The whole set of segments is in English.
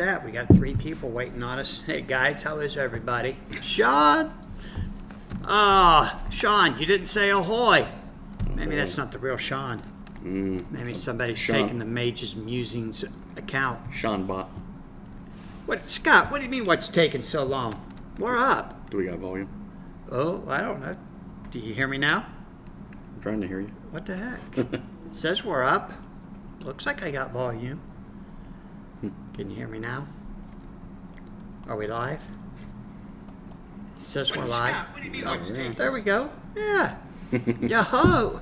that. We got 3 people waiting on us. Hey guys, how is everybody? Sean? Sean, you didn't say ahoy. Maybe that's not the real Sean. Maybe somebody's Sean. taking the Mage's Musings account. Sean bot. What, Scott, what do you mean what's taking so long? We're up. Do we got volume? Oh, I don't know. Do you hear me now? I'm trying to hear you. What the heck? It says we're up. Looks like I got volume. Can you hear me now? Are we live? It says we're live. Scott, what do you mean what's taking? There we go. Yeah. Yahoo.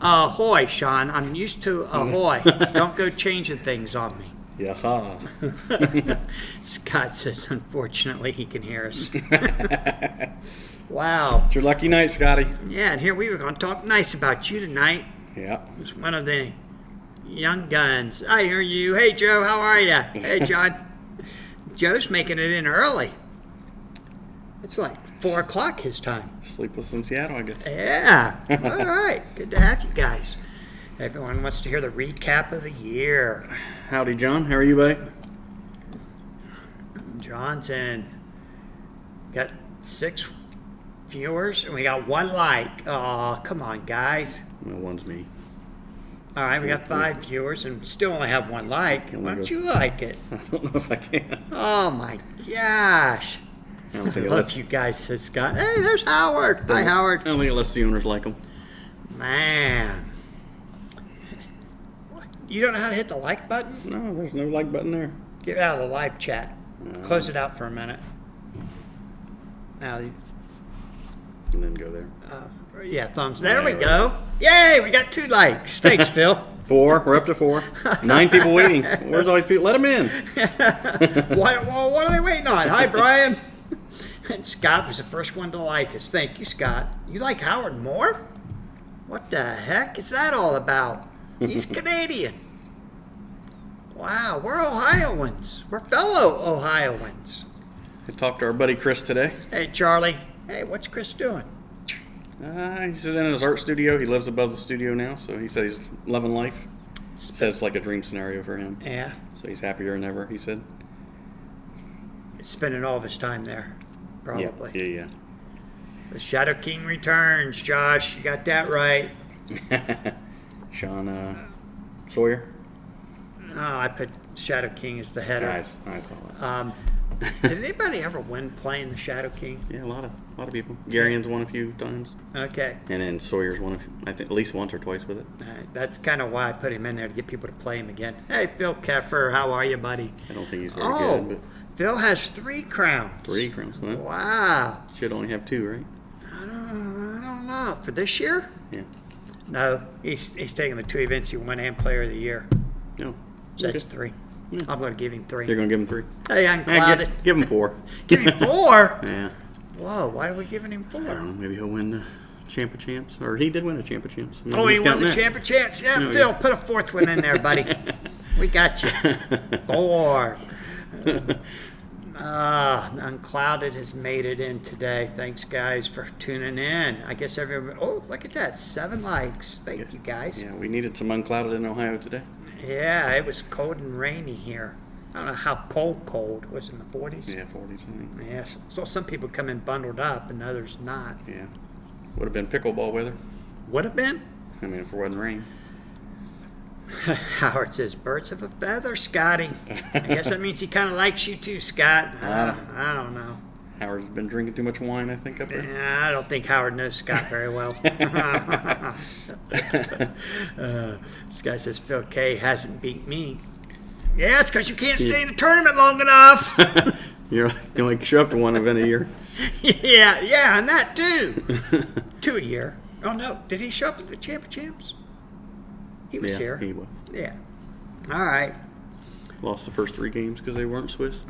Ahoy, Sean. I'm used to ahoy. Don't go changing things on me. Yaha. Scott says, unfortunately, he can hear us. Wow. It's your lucky night, Scotty. Yeah, and here we were going to talk nice about you tonight. Yeah. It's one of the young guns. I hear you. Hey, Joe, how are you? Hey, John. Joe's making it in early. It's like 4 o'clock his time. Sleepless in Seattle, I guess. Yeah. All right. Good to have you guys. Everyone wants to hear the recap of the year. Howdy, John. How are you, buddy? Johnson got 6 viewers and we got 1 like. Oh, come on, guys. No, one's me. All right, we got 5 viewers and still only have 1 like. Why don't you like it? I don't know if I can. Oh my gosh. I don't think I it love lets, you guys, said Scott. Hey, there's Howard. Hi, I Howard. don't think it lets the owners like them. Man. You don't know how to hit the like button? No, there's no like button there. Get out of the live chat. Close it out for a minute. Now, And then go there. yeah, thumbs. There we go. Yay, we got 2 likes. Thanks, Phil. 4. We're up to 4. 9 people waiting. Where's all these people? Let them in. what are they waiting on? Hi, Brian. And Scott was the first one to like us. Thank you, Scott. You like Howard more? What the heck is that all about? He's Canadian. Wow, we're Ohioans. We're fellow Ohioans. I talked to our buddy Chris today. Hey, Charlie. Hey, what's Chris doing? He's in his art studio. He lives above the studio now, so he said he's loving life. Says it's like a dream scenario for him. Yeah, So he's happier than ever, he said. spending all of his time there, probably. Yeah. The Shadow King returns, Josh. You got that right. Sean Sawyer. Oh, I put Shadow King as the header. Nice. I saw that. Did anybody ever win playing the Shadow King? Yeah, a lot of people. Garion's won a few times, Okay. and then Sawyer's won, I think, at least once or twice with it. All right. That's kind of why I put him in there, to get people to play him again. Hey, Phil Keffer, how are you, buddy? I don't think he's very Oh, good, Phil has 3 crowns. but 3 crowns. Well, Wow. should only have 2, right? I don't know. For this year? Yeah. No, he's taking the 2 events. He won and Player of the Year. No. So that's Okay. 3. Yeah. I'm going to give him 3. They're gonna give him 3. Hey, I'm Yeah, clouded. give him 4. Give him 4? Yeah. Whoa, why are we giving him 4? I don't know. Maybe he'll win the Champ of Champs, or he did win a Champ of Champs. Maybe Oh, he he's won counting the that. Champ of Champs. Yeah, No, Phil, yeah. put a 4th one in there, buddy. We got you. 4. Unclouded has made it in today. Thanks, guys, for tuning in. I guess everyone. Oh, look at that. 7 likes. Thank you, guys. Yeah, we needed some unclouded in Ohio today. Yeah, it was cold and rainy here. I don't know how cold. Was it in the 40s? Yeah, 40s. I think. Yes. So some people come in bundled up and others not. Yeah. Would have been pickleball weather. Would have been. I mean, if it wasn't rain. Howard says, birds of a feather, Scotty. I guess that means he kind of likes you too, Scott. I don't know. Howard's been drinking too much wine, I think, up there. Yeah, I don't think Howard knows Scott very well. This guy says, Phil K hasn't beat me. Yeah, it's because you can't stay in the tournament long enough. You only show up to one event a year. yeah, and that too. 2 a year. Oh, no. Did he show up to the Champ of Champs? He was Yeah, here. he was. Yeah. All right. Lost the first 3 games because they weren't Swiss.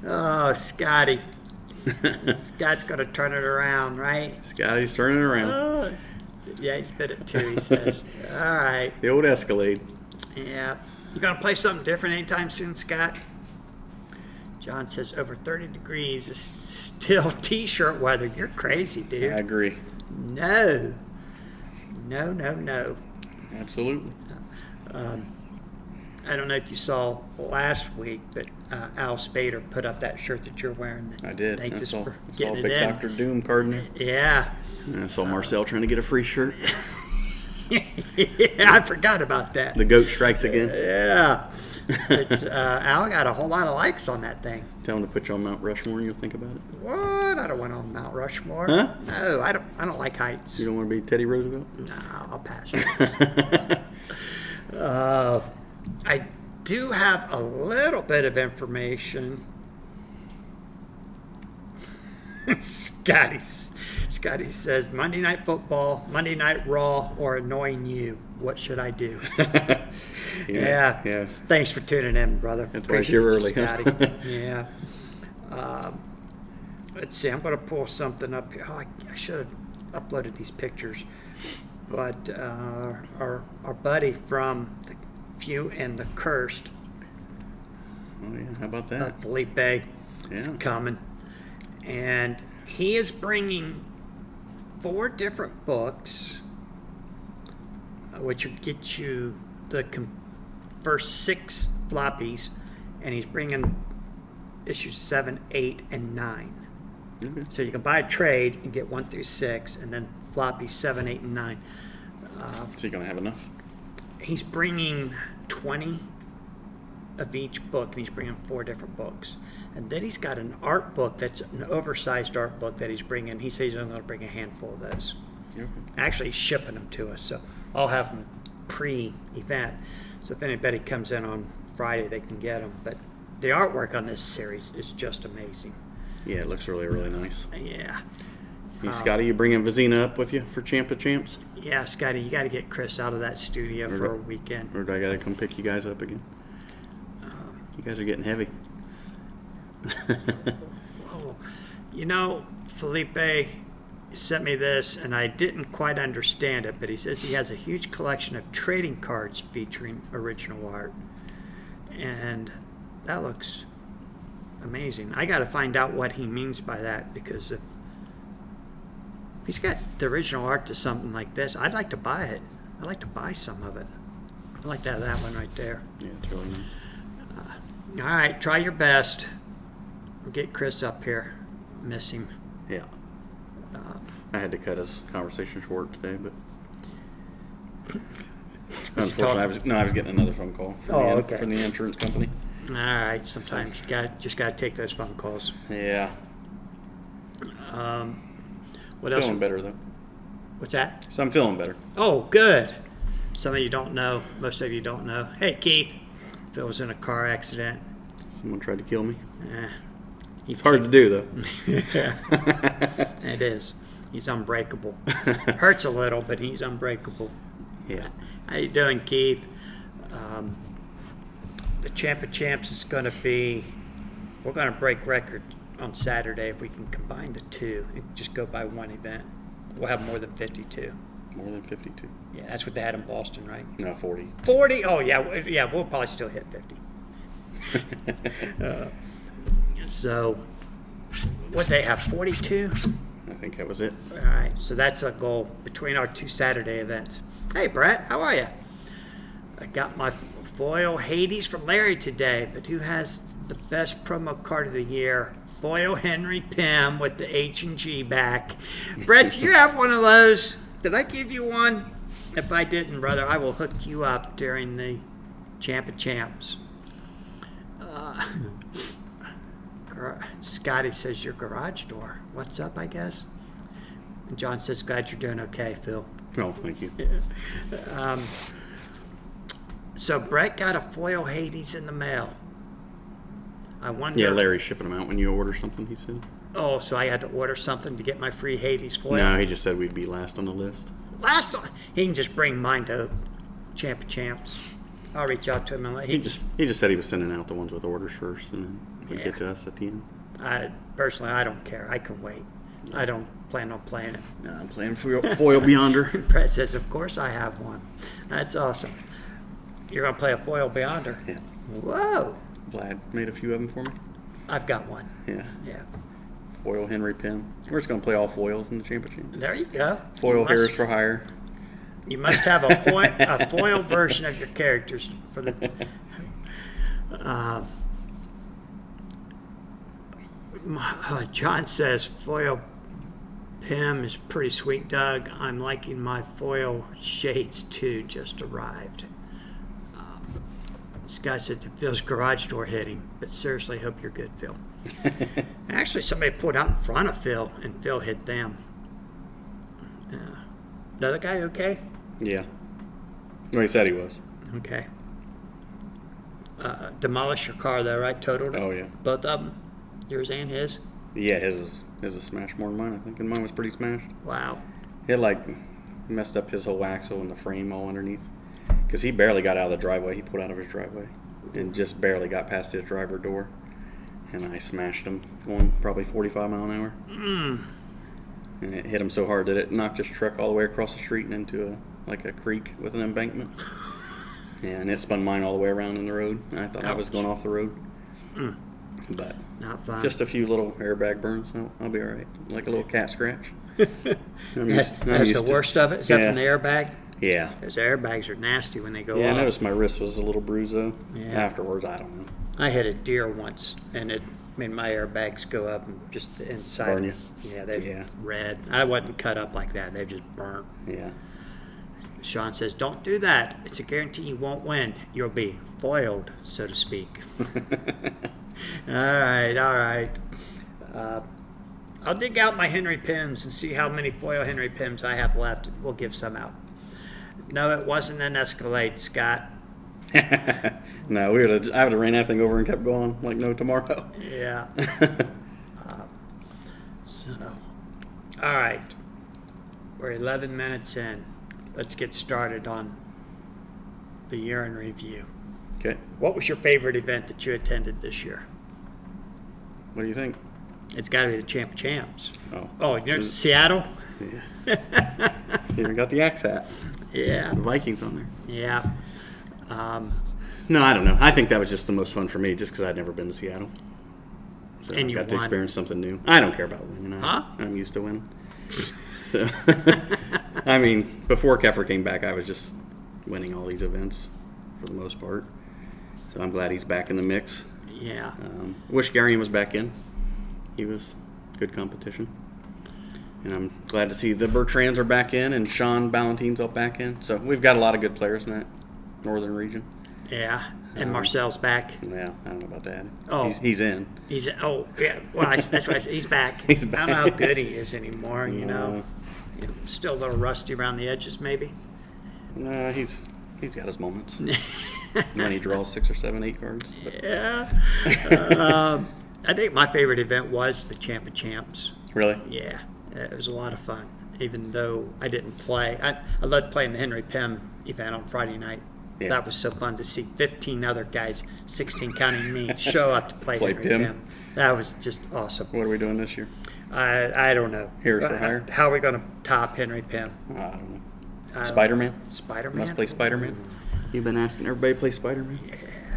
Oh, Scotty. Scott's going to turn it around, right? Scotty's turning around. Oh. Yeah, he's been at 2, he says. All right. The old Escalade. Yeah. You going to play something different anytime soon, Scott? John says over 30 degrees is still T-shirt weather. You're crazy, dude. I agree. No. No. Absolutely. I don't know if you saw last week, but Al Spader put up that shirt that you're wearing. I did. Thank I you saw, for I saw getting it Big in. Dr. Doom card in there. Yeah. And I saw Marcel trying to get a free shirt. Yeah, I forgot about that. The goat strikes again. Yeah. But, Al got a whole lot of likes on that thing. Tell him to put you on Mount Rushmore and you'll think about it. What? I don't want on Mount Rushmore. Huh? No, I don't like heights. You don't want to be Teddy Roosevelt? No, I'll pass this. I do have a little bit of information. Scotty says, Monday Night Football, Monday Night Raw, or annoying you. What should I do? Yeah. Thanks for tuning in, brother. That's right, Appreciate you're you, early. Scotty. Yeah. Let's see. I'm going to pull something up here. Oh, I should have uploaded these pictures. But our buddy from the Few and the Cursed, Oh, yeah. How about that? Felipe, is Yeah. coming. And he is bringing 4 different books, which will get you the first 6 floppies, and he's bringing issues 7, 8, and 9. Okay. So you can buy a trade and get 1 through 6, and then floppies 7, 8, and 9. So you're going to have enough? He's bringing 20 of each book, and he's bringing 4 different books. And then he's got an art book that's an oversized art book that he's bringing. He says he's going to bring a handful of those. Okay. Actually, he's shipping them to us, so I'll have them pre-event. So if anybody comes in on Friday, they can get them. But the artwork on this series is just amazing. Yeah, it looks really, really nice. Yeah. Hey, Scotty, you bringing Vizina up with you for Champ of Champs? Yeah, Scotty, you got to get Chris out of that studio for a weekend. Or do I got to come pick you guys up again? You guys are getting heavy. Oh, you know, Felipe sent me this, and I didn't quite understand it, but he says he has a huge collection of trading cards featuring original art. And that looks amazing. I got to find out what he means by that, because if he's got the original art to something like this, I'd like to buy it. I'd like to buy some of it. I like that one right there. Yeah, it's really nice. All right, try your best. Get Chris up here. Miss him. Yeah. I had to cut his conversation short today, but unfortunately, I was getting another phone call from the insurance company. All right, sometimes you just got to take those phone calls. Yeah. What else? Feeling better though. What's that? So I'm feeling better. Oh, good. Some of you don't know. Most of you don't know. Hey, Keith. Phil was in a car accident. Someone tried to kill me. He's It's hard to do though. It is. He's unbreakable. Hurts a little, but he's unbreakable. Yeah. How you doing, Keith? The Champ of Champs is going to be, we're going to break record on Saturday if we can combine the two and just go by one event. We'll have more than 52. More than 52. Yeah, that's what they had in Boston, right? No, 40. 40? Oh, yeah, we'll probably still hit 50. So, what they have, 42? I think that was it. All right, so that's a goal between our 2 Saturday events. Hey, Brett, how are you? I got my foil Hades from Larry today, but who has the best promo card of the year? Foil Henry Pym with the H&G back. Brett, do you have one of those? Did I give you one? If I didn't, brother, I will hook you up during the Champ of Champs. Scotty says your garage door. What's up, I guess? And John says, glad you're doing okay, Phil. Oh, thank you. So Brett got a foil Hades in the mail. I wonder. Yeah, Larry's shipping them out when you order something, he said. Oh, so I had to order something to get my free Hades foil? No, he just said we'd be last on the list. Last one. He can just bring mine to Champ of Champs. I'll reach out to him and let He just said he was sending out the ones with orders first, and then we'd get to us at the end. Personally, I don't care. I can wait. I don't plan on playing it. No, I'm playing Foil Beyonder. Brett says, of course I have one. That's awesome. You're going to play a foil Beyonder? Yeah. Whoa. Vlad made a few of them for me. I've got one. Yeah. Yeah. Foil Henry Pym. We're just going to play all foils in the championship. There you go. Foil Harris for hire. You must have a foil version of your characters for the. John says foil Pim is pretty sweet, Doug. I'm liking my foil shades too. Just arrived. This guy said Phil's garage door hit him, but seriously, hope you're good, Phil. Actually, somebody pulled out in front of Phil, and Phil hit them. The other guy okay? Yeah. Well, he said he was. Okay. Demolish your car, though, right? Totaled it? Oh, yeah. Both of them? Yours and his? Yeah, his is smashed more than mine, I think. And mine was pretty smashed. Wow. It, messed up his whole axle and the frame all underneath. Because he barely got out of the driveway. He pulled out of his driveway and just barely got past his driver door. And I smashed him going probably 45 mile an hour. And it hit him so hard that it knocked his truck all the way across the street and into a creek with an embankment. And it spun mine all the way around in the road. I thought I was going off the road. But Not fun. just a few little airbag burns. I'll be all right. Like a little cat scratch. I'm That's the worst of it? Is that from the airbag? Yeah. Because airbags are nasty when they go Yeah, off. I noticed my wrist was a little bruised though. Yeah. Afterwards, I don't know. I hit a deer once, and it made my airbags go up and just the inside. Burn you? Yeah, they're Yeah. red. I wasn't cut up like that. They just burnt. Yeah. Sean says, don't do that. It's a guarantee you won't win. You'll be foiled, so to speak. All right. I'll dig out my Henry Pims and see how many foil Henry Pims I have left. We'll give some out. No, it wasn't an Escalade, Scott. No, I would have ran that thing over and kept going like no tomorrow. Yeah. All right. We're 11 minutes in. Let's get started on the year in review. Okay. What was your favorite event that you attended this year? What do you think? It's got to be the Champ of Champs. Oh. You're in Seattle? Yeah. Even got the axe hat. Yeah. The Vikings on there. Yeah. No, I don't know. I think that was just the most fun for me, just because I'd never been to Seattle. So And I you got to won. experience something new. I don't care about winning. Huh? I'm used to winning. So, I mean, before Keffer came back, I was just winning all these events for the most part. So I'm glad he's back in the mix. Yeah. Wish Garion was back in. He was good competition. And I'm glad to see the Bertrands are back in and Sean Ballantines all back in. So we've got a lot of good players in that northern region. Yeah. And Marcel's back. Yeah, I don't know about that. Oh. He's in. Well, that's why he's back. He's I don't know how good he is anymore, you know. Still a little rusty around the edges, maybe. No, he's got his moments. When he draws 6 or 7, 8 cards. But. Yeah. I think my favorite event was the Champ of Champs. Really? Yeah. It was a lot of fun, even though I didn't play. I loved playing the Henry Pym event on Friday night. Yeah. That was so fun to see 15 other guys, 16 counting me, show up to play Henry Pym. Pym. That was just awesome. What are we doing this year? I don't know. Heroes for Hire? How are we going to top Henry Pym? I don't know. Spider-Man? Spider-Man? Must play Spider-Man? You've been asking everybody to play Spider-Man?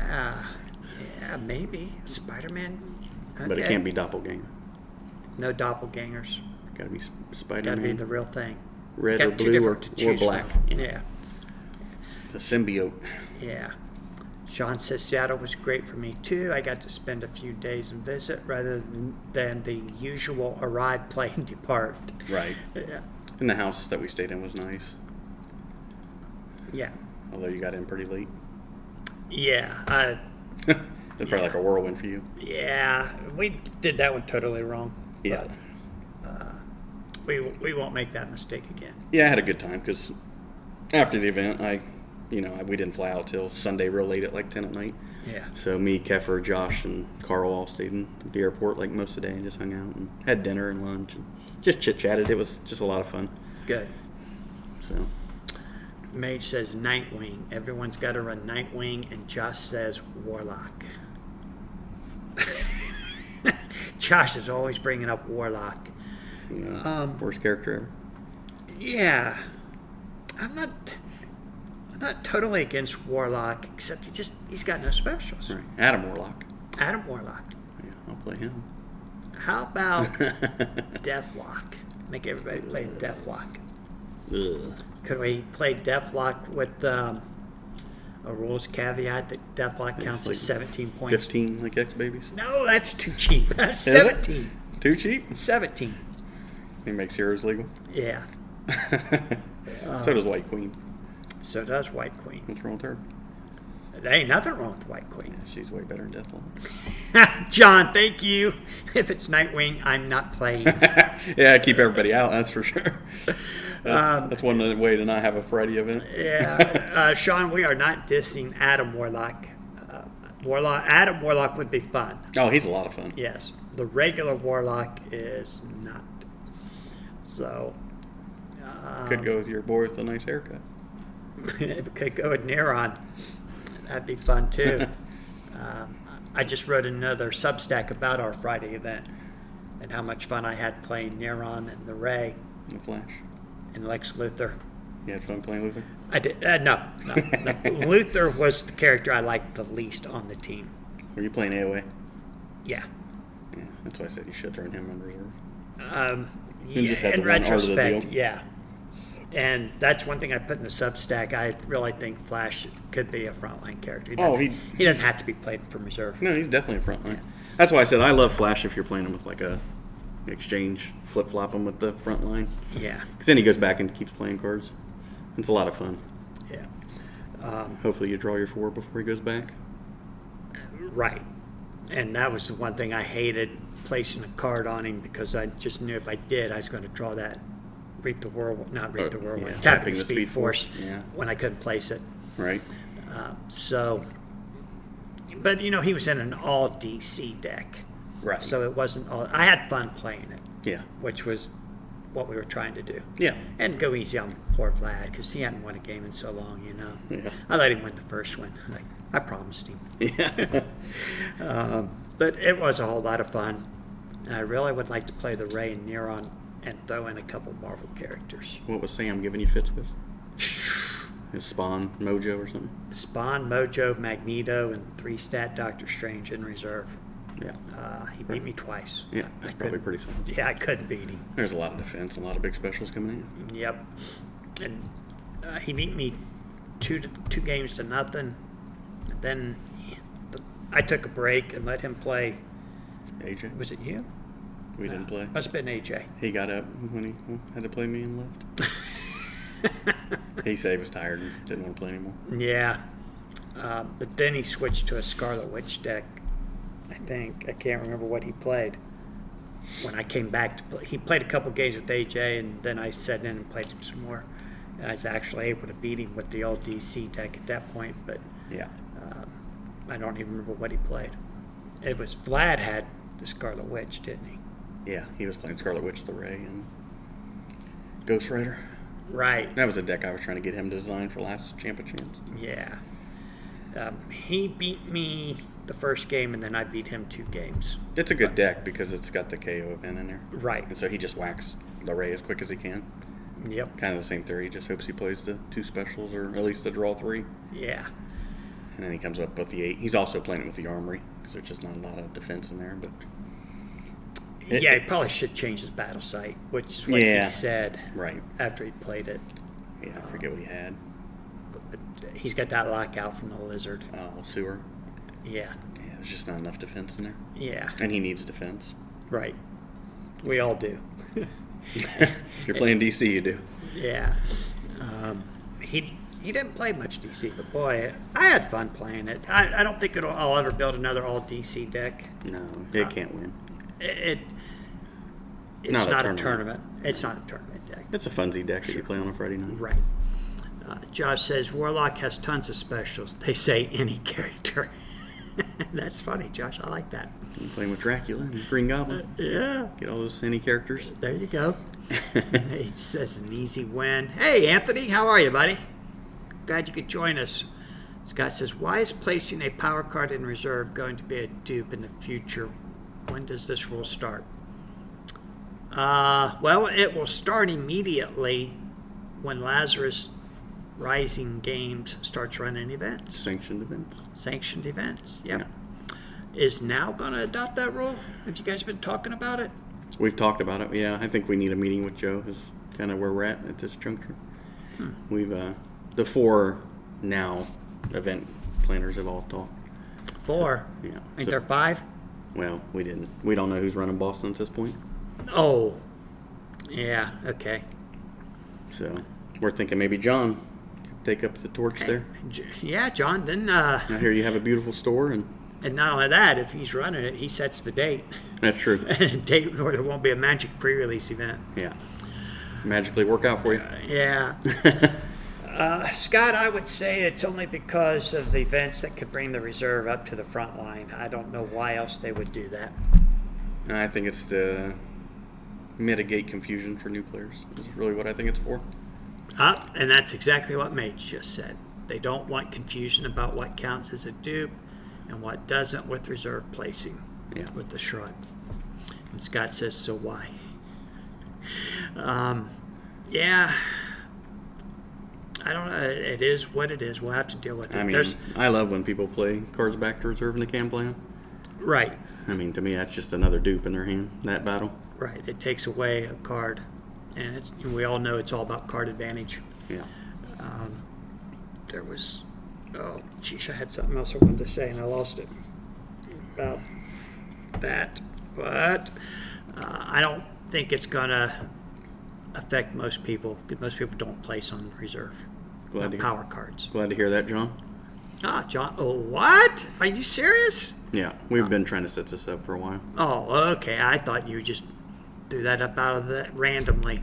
Yeah, maybe. Spider-Man? Okay. But it can't be Doppelganger. No doppelgangers. Got to be Got Spider-Man. to be the real thing. Red Got or two blue or, different to or choose black. from. Yeah. The symbiote. Yeah. Sean says Seattle was great for me too. I got to spend a few days and visit rather than the usual arrive, play, and depart. Right. Yeah. And the house that we stayed in was nice. Yeah. Although you got in pretty late. Yeah. It's probably like a whirlwind for you. Yeah. We did that one totally wrong. Yeah. But, we won't make that mistake again. Yeah, I had a good time because after the event, we didn't fly out till Sunday real late at like 10 at night. Yeah. So me, Keffer, Josh, and Carl all stayed in the airport like most of the day and just hung out and had dinner and lunch and just chit-chatted. It was just a lot of fun. Good. So Mage says Nightwing. Everyone's got to run Nightwing, and Josh says Warlock. Josh is always bringing up Warlock. worst character ever. Yeah, I'm not totally against Warlock, except he's got no specials. Right. Adam Warlock. Adam Warlock. Yeah, I'll play him. How about Deathlock? Make everybody play Deathlock. Ugh. Could we play Deathlock with a rules caveat that Deathlock counts like as 17 points? 15 like X babies. No, that's too cheap. That's Is it? 17. Too cheap? 17. He makes heroes legal. Yeah. So does White Queen. So does White Queen. What's wrong with her? There ain't nothing wrong with White Queen. Yeah, she's way better than Deathlock. John, thank you. If it's Nightwing, I'm not playing. Yeah, keep everybody out, that's for sure. That's one way to not have a Friday event. Yeah. Sean, we are not dissing Adam Warlock. Adam Warlock would be fun. Oh, he's a lot of fun. Yes. The regular Warlock is not. So. Could go with your boy with a nice haircut. It could go with Neron. That'd be fun too. I just wrote another Substack about our Friday event and how much fun I had playing Neron and the Ray The Flash. and Lex Luthor. You had fun playing Luther? I did. No. Luthor was the character I liked the least on the team. Were you playing AOA? Yeah. Yeah, that's why I said you should turn him in reserve. Yeah, just had in the one art of the retrospect, deal. yeah. And that's one thing I put in the Substack. I really think Flash could be a frontline character. He doesn't have to be played from reserve. No, he's definitely a front line. That's why I said I love Flash if you're playing him with like a exchange, flip-flop him with the front line. Yeah, Because then he goes back and keeps playing cards. It's a lot of fun. yeah. Hopefully you draw your 4 before he goes back. Right. And that was the one thing I hated, placing a card on him, because I just knew if I did, I was going to draw that Reap the Whirlwind, not Reap the Whirlwind, yeah, tapping the Speed Force Yeah. when I couldn't place it. Right? But he was in an all DC deck. Right. So it wasn't all, I had fun playing it, Yeah. which was what we were trying to do. Yeah. And go easy on poor Vlad, because he hadn't won a game in so long, Yeah. I let him win the first one. I promised him. Yeah. But it was a whole lot of fun. And I really would like to play the Ray and Neron and throw in a couple Marvel characters. What was Sam giving you fits with? His Spawn, Mojo, or something? Spawn, Mojo, Magneto, and 3-stat Doctor Strange in reserve. Yeah. He beat me twice. Yeah, that's probably couldn't- pretty solid. Yeah, I couldn't beat him. There's a lot of defense, a lot of big specials coming in. Yep. And he beat me two games to nothing. And then I took a break and let him play. AJ? Was it you? We didn't play. Must have been AJ. He got up when he had to play me and left. He said he was tired and didn't want to play anymore. Yeah. But then he switched to a Scarlet Witch deck. I think. I can't remember what he played. When I came back to play, he played a couple games with AJ, and then I sat in and played him some more. And I was actually able to beat him with the old DC deck at that point, but Yeah. I don't even remember what he played. It was Vlad had the Scarlet Witch, didn't he? Yeah, he was playing Scarlet Witch, the Ray, and Ghost Rider. Right. That was a deck I was trying to get him to design for last championships. Yeah. He beat me the first game, and then I beat him 2 games. It's a good deck because it's got the KO event in there. Right. And so he just whacks the Ray as quick as he can. Yep. Kind of the same theory. He just hopes he plays the 2 specials or at least the draw 3. Yeah. And then he comes up with the 8. He's also playing it with the Armory because there's just not a lot of defense in there. But Yeah, he probably should change his battle site, which is what Yeah. he said Right. after he played it. Yeah, I forget what he had. But he's got that lockout from the lizard. Sewer. Yeah. Yeah, there's just not enough defense in there. Yeah. And he needs defense. Right. We all do. If you're playing DC, you do. Yeah. He didn't play much DC, but boy, I had fun playing it. I don't think I'll ever build another all DC deck. No, it can't win. It's Not a not a tournament. tournament. It's not a tournament deck. It's a funsy deck that you play on a Friday night. Right. Josh says Warlock has tons of specials. They say any character. That's funny, Josh. I like that. You're playing with Dracula and Green Goblin. Yeah. Get all those any characters. There you go. He says an easy win. Hey, Anthony, how are you, buddy? Glad you could join us. Scott says, why is placing a power card in reserve going to be a dupe in the future? When does this rule start? Well, it will start immediately when Lazarus Rising Games starts running events. Sanctioned events. Sanctioned events, yep. Is now going to adopt that rule? Have you guys been talking about it? We've talked about it. Yeah, I think we need a meeting with Joe, his kind of where we're at this juncture. We've the 4 now event planners have all talked. 4. Yeah. Ain't So- there 5? Well, we didn't. We don't know who's running Boston at this point. Oh. Yeah. Okay. So we're thinking maybe John could take up the torch there. Yeah, John. Then, I hear you have a beautiful store, and and not only that, if he's running it, he sets the date. that's true. And a date where there won't be a Magic pre-release event. Yeah. Magically work out for you. Yeah. Scott, I would say it's only because of the events that could bring the reserve up to the front line. I don't know why else they would do that. I think it's to mitigate confusion for new players. Is really what I think it's for. And that's exactly what Mage just said. They don't want confusion about what counts as a dupe and what doesn't with reserve placing Yeah. with the shrug. And Scott says, so why? Yeah. I don't know. It is what it is. We'll have to deal with it. I mean, I love when people play cards back to reserve in the cam plan. Right. I mean, to me, that's just another dupe in their hand, that battle. Right. It takes away a card. And we all know it's all about card advantage. Yeah. There was, oh, geez, I had something else I wanted to say and I lost it about that. But I don't think it's going to affect most people because most people don't place on reserve. Glad to- Power cards. Glad to hear that, John. John. Oh, what? Are you serious? Yeah, we've been trying to set this up for a while. Oh, okay. I thought you just threw that up out of the randomly.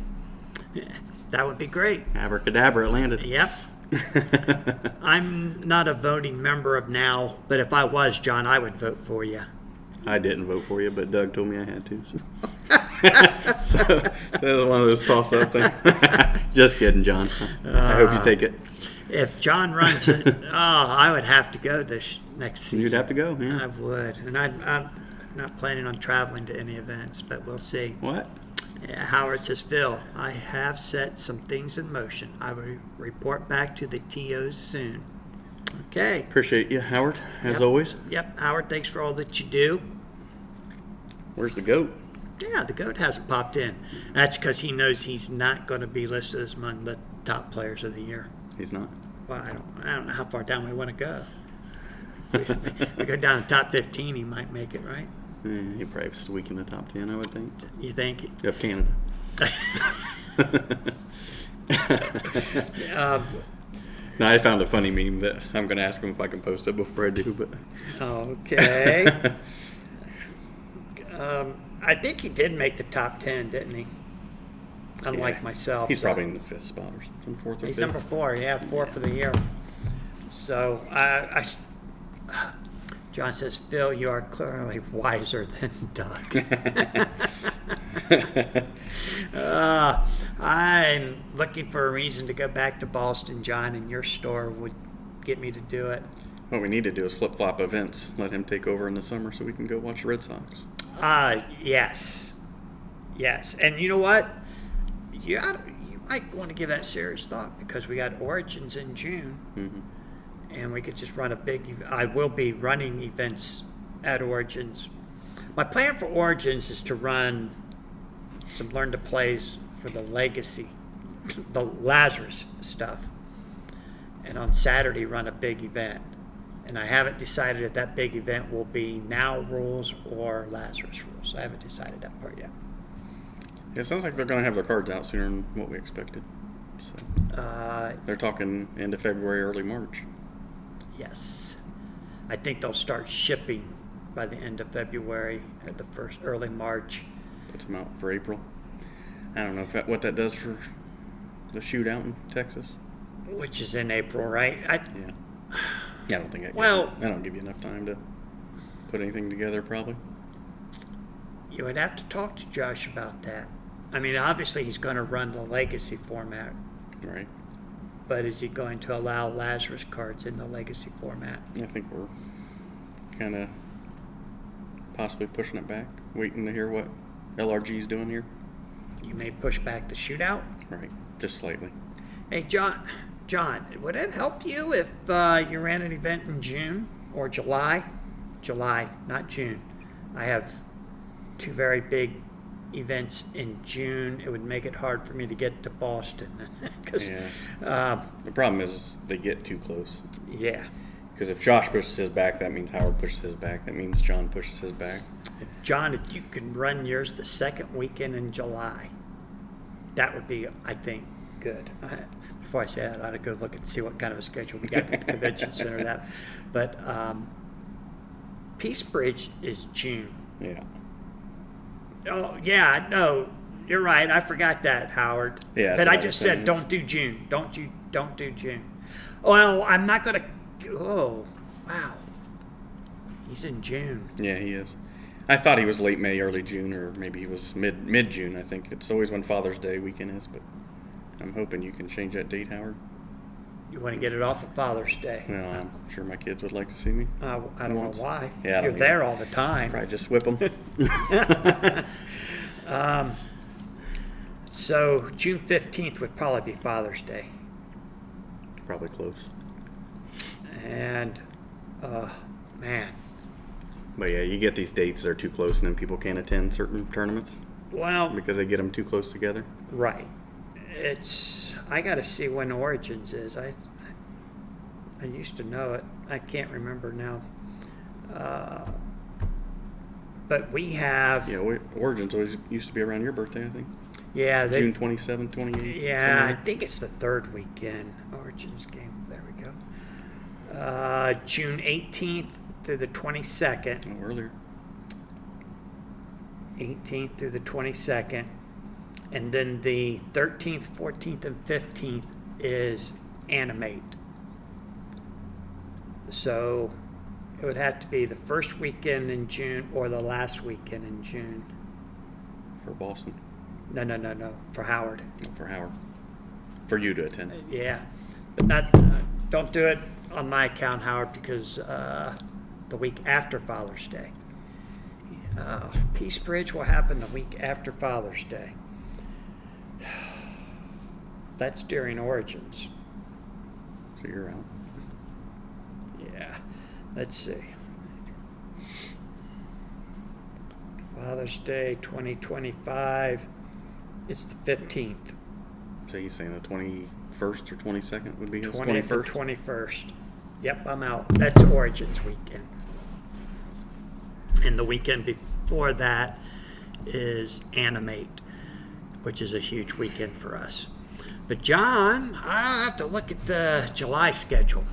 Yeah, that would be great. Abracadabra, it landed. Yep. I'm not a voting member of NOW, but if I was, John, I would vote for you. I didn't vote for you, but Doug told me I had to. So, so that was one of those toss-up things. Just kidding, John. I hope you take it. If John runs it, I would have to go this next season. You'd have to go, yeah. I would. And I'm not planning on traveling to any events, but we'll see. What? Yeah, Howard says, Phil, I have set some things in motion. I will report back to the TOs soon. Okay. Appreciate you, Howard, as Yep. always. Yep, Howard, thanks for all that you do. Where's the goat? Yeah, the goat hasn't popped in. That's because he knows he's not going to be listed as among the top players of the year. He's not. Well, I don't know how far down we want to go. If we go down to top 15, he might make it, right? He probably was weak in the top 10, I would think. You think? Of Canada. No, I found a funny meme that I'm going to ask him if I can post it before I do, but Okay. I think he did make the top 10, didn't he? Unlike yeah. myself. He's so- probably in the 5th spot or something, 4th or He's 5th. number 4, yeah, 4 for the year. So, John says, Phil, you are clearly wiser than Doug. I'm looking for a reason to go back to Boston, John, and your store would get me to do it. What we need to do is flip-flop events. Let him take over in the summer so we can go watch the Red Sox. Yes. Yes. And you know what? You might want to give that serious thought because we got Origins in June. Mm-hmm. And we could just run a I will be running events at Origins. My plan for Origins is to run some Learn to Plays for the Legacy, the Lazarus stuff. And on Saturday, run a big event. And I haven't decided if that big event will be NOW rules or Lazarus rules. I haven't decided that part yet. Yeah, it sounds like they're going to have their cards out sooner than what we expected. So they're talking end of February, early March. Yes. I think they'll start shipping by the end of February, at the first early March. Puts them out for April. I don't know what that does for the shootout in Texas. Which is in April, right? Yeah. I don't think I don't give you enough time to put anything together, probably. You would have to talk to Josh about that. I mean, obviously he's going to run the Legacy format, Right. but is he going to allow Lazarus cards in the Legacy format? I think we're kind of possibly pushing it back, waiting to hear what LRG's doing here. You may push back the shootout. Right. Just slightly. Hey, John, would it help you if you ran an event in June or July? July, not June. I have 2 very big events in June, it would make it hard for me to get to Boston. 'Cause, Yes. uh, The problem is they get too close. yeah. Because if Josh pushes his back, that means Howard pushes his back. That means John pushes his back. John, if you can run yours the second weekend in July, that would be, I think, good. Before I say that, I ought to go look and see what kind of a schedule we got at the convention center. But Peace Bridge is June. Yeah. Oh yeah, no, you're right. I forgot that, Howard. Yeah, that's But what I I just was saying. said don't do June. Don't do June. Well, I'm not gonna. Oh, wow. He's in June. Yeah, he is. I thought he was late May, early June, or maybe he was mid June. I think it's always when Father's Day weekend is, but I'm hoping you can change that date, Howard. You want to get it off of Father's Day? Well, I'm sure my kids would like to see me. I don't Once. know why. Yeah, I don't You're either. there all the time. Probably just whip them. So June 15th would probably be Father's Day. Probably close. And, man. But yeah, you get these dates that are too close, and then people can't attend certain tournaments Well, because they get them too close together. right. I got to see when Origins is. I used to know it. I can't remember now. But we have, Yeah, Origins always used to be around your birthday, I think. yeah, June 27th, 28th. yeah, I think it's the third weekend. Origins game. There we go. June 18th through the 22nd. Oh, earlier. 18th through the 22nd. And then the 13th, 14th, and 15th is Animate. So it would have to be the first weekend in June or the last weekend in June. For Boston. No, for Howard. For Howard. For you to attend. Yeah, but not. Don't do it on my account, Howard, because the week after Father's Day. Peace Bridge will happen the week after Father's Day. That's during Origins. So you're out. Yeah. Let's see. Father's Day 2025. It's the 15th. So he's saying the 21st or 22nd would be his 20th or 21st? 21st. Yep, I'm out. That's Origins weekend. And the weekend before that is Animate, which is a huge weekend for us. But John, I'll have to look at the July schedule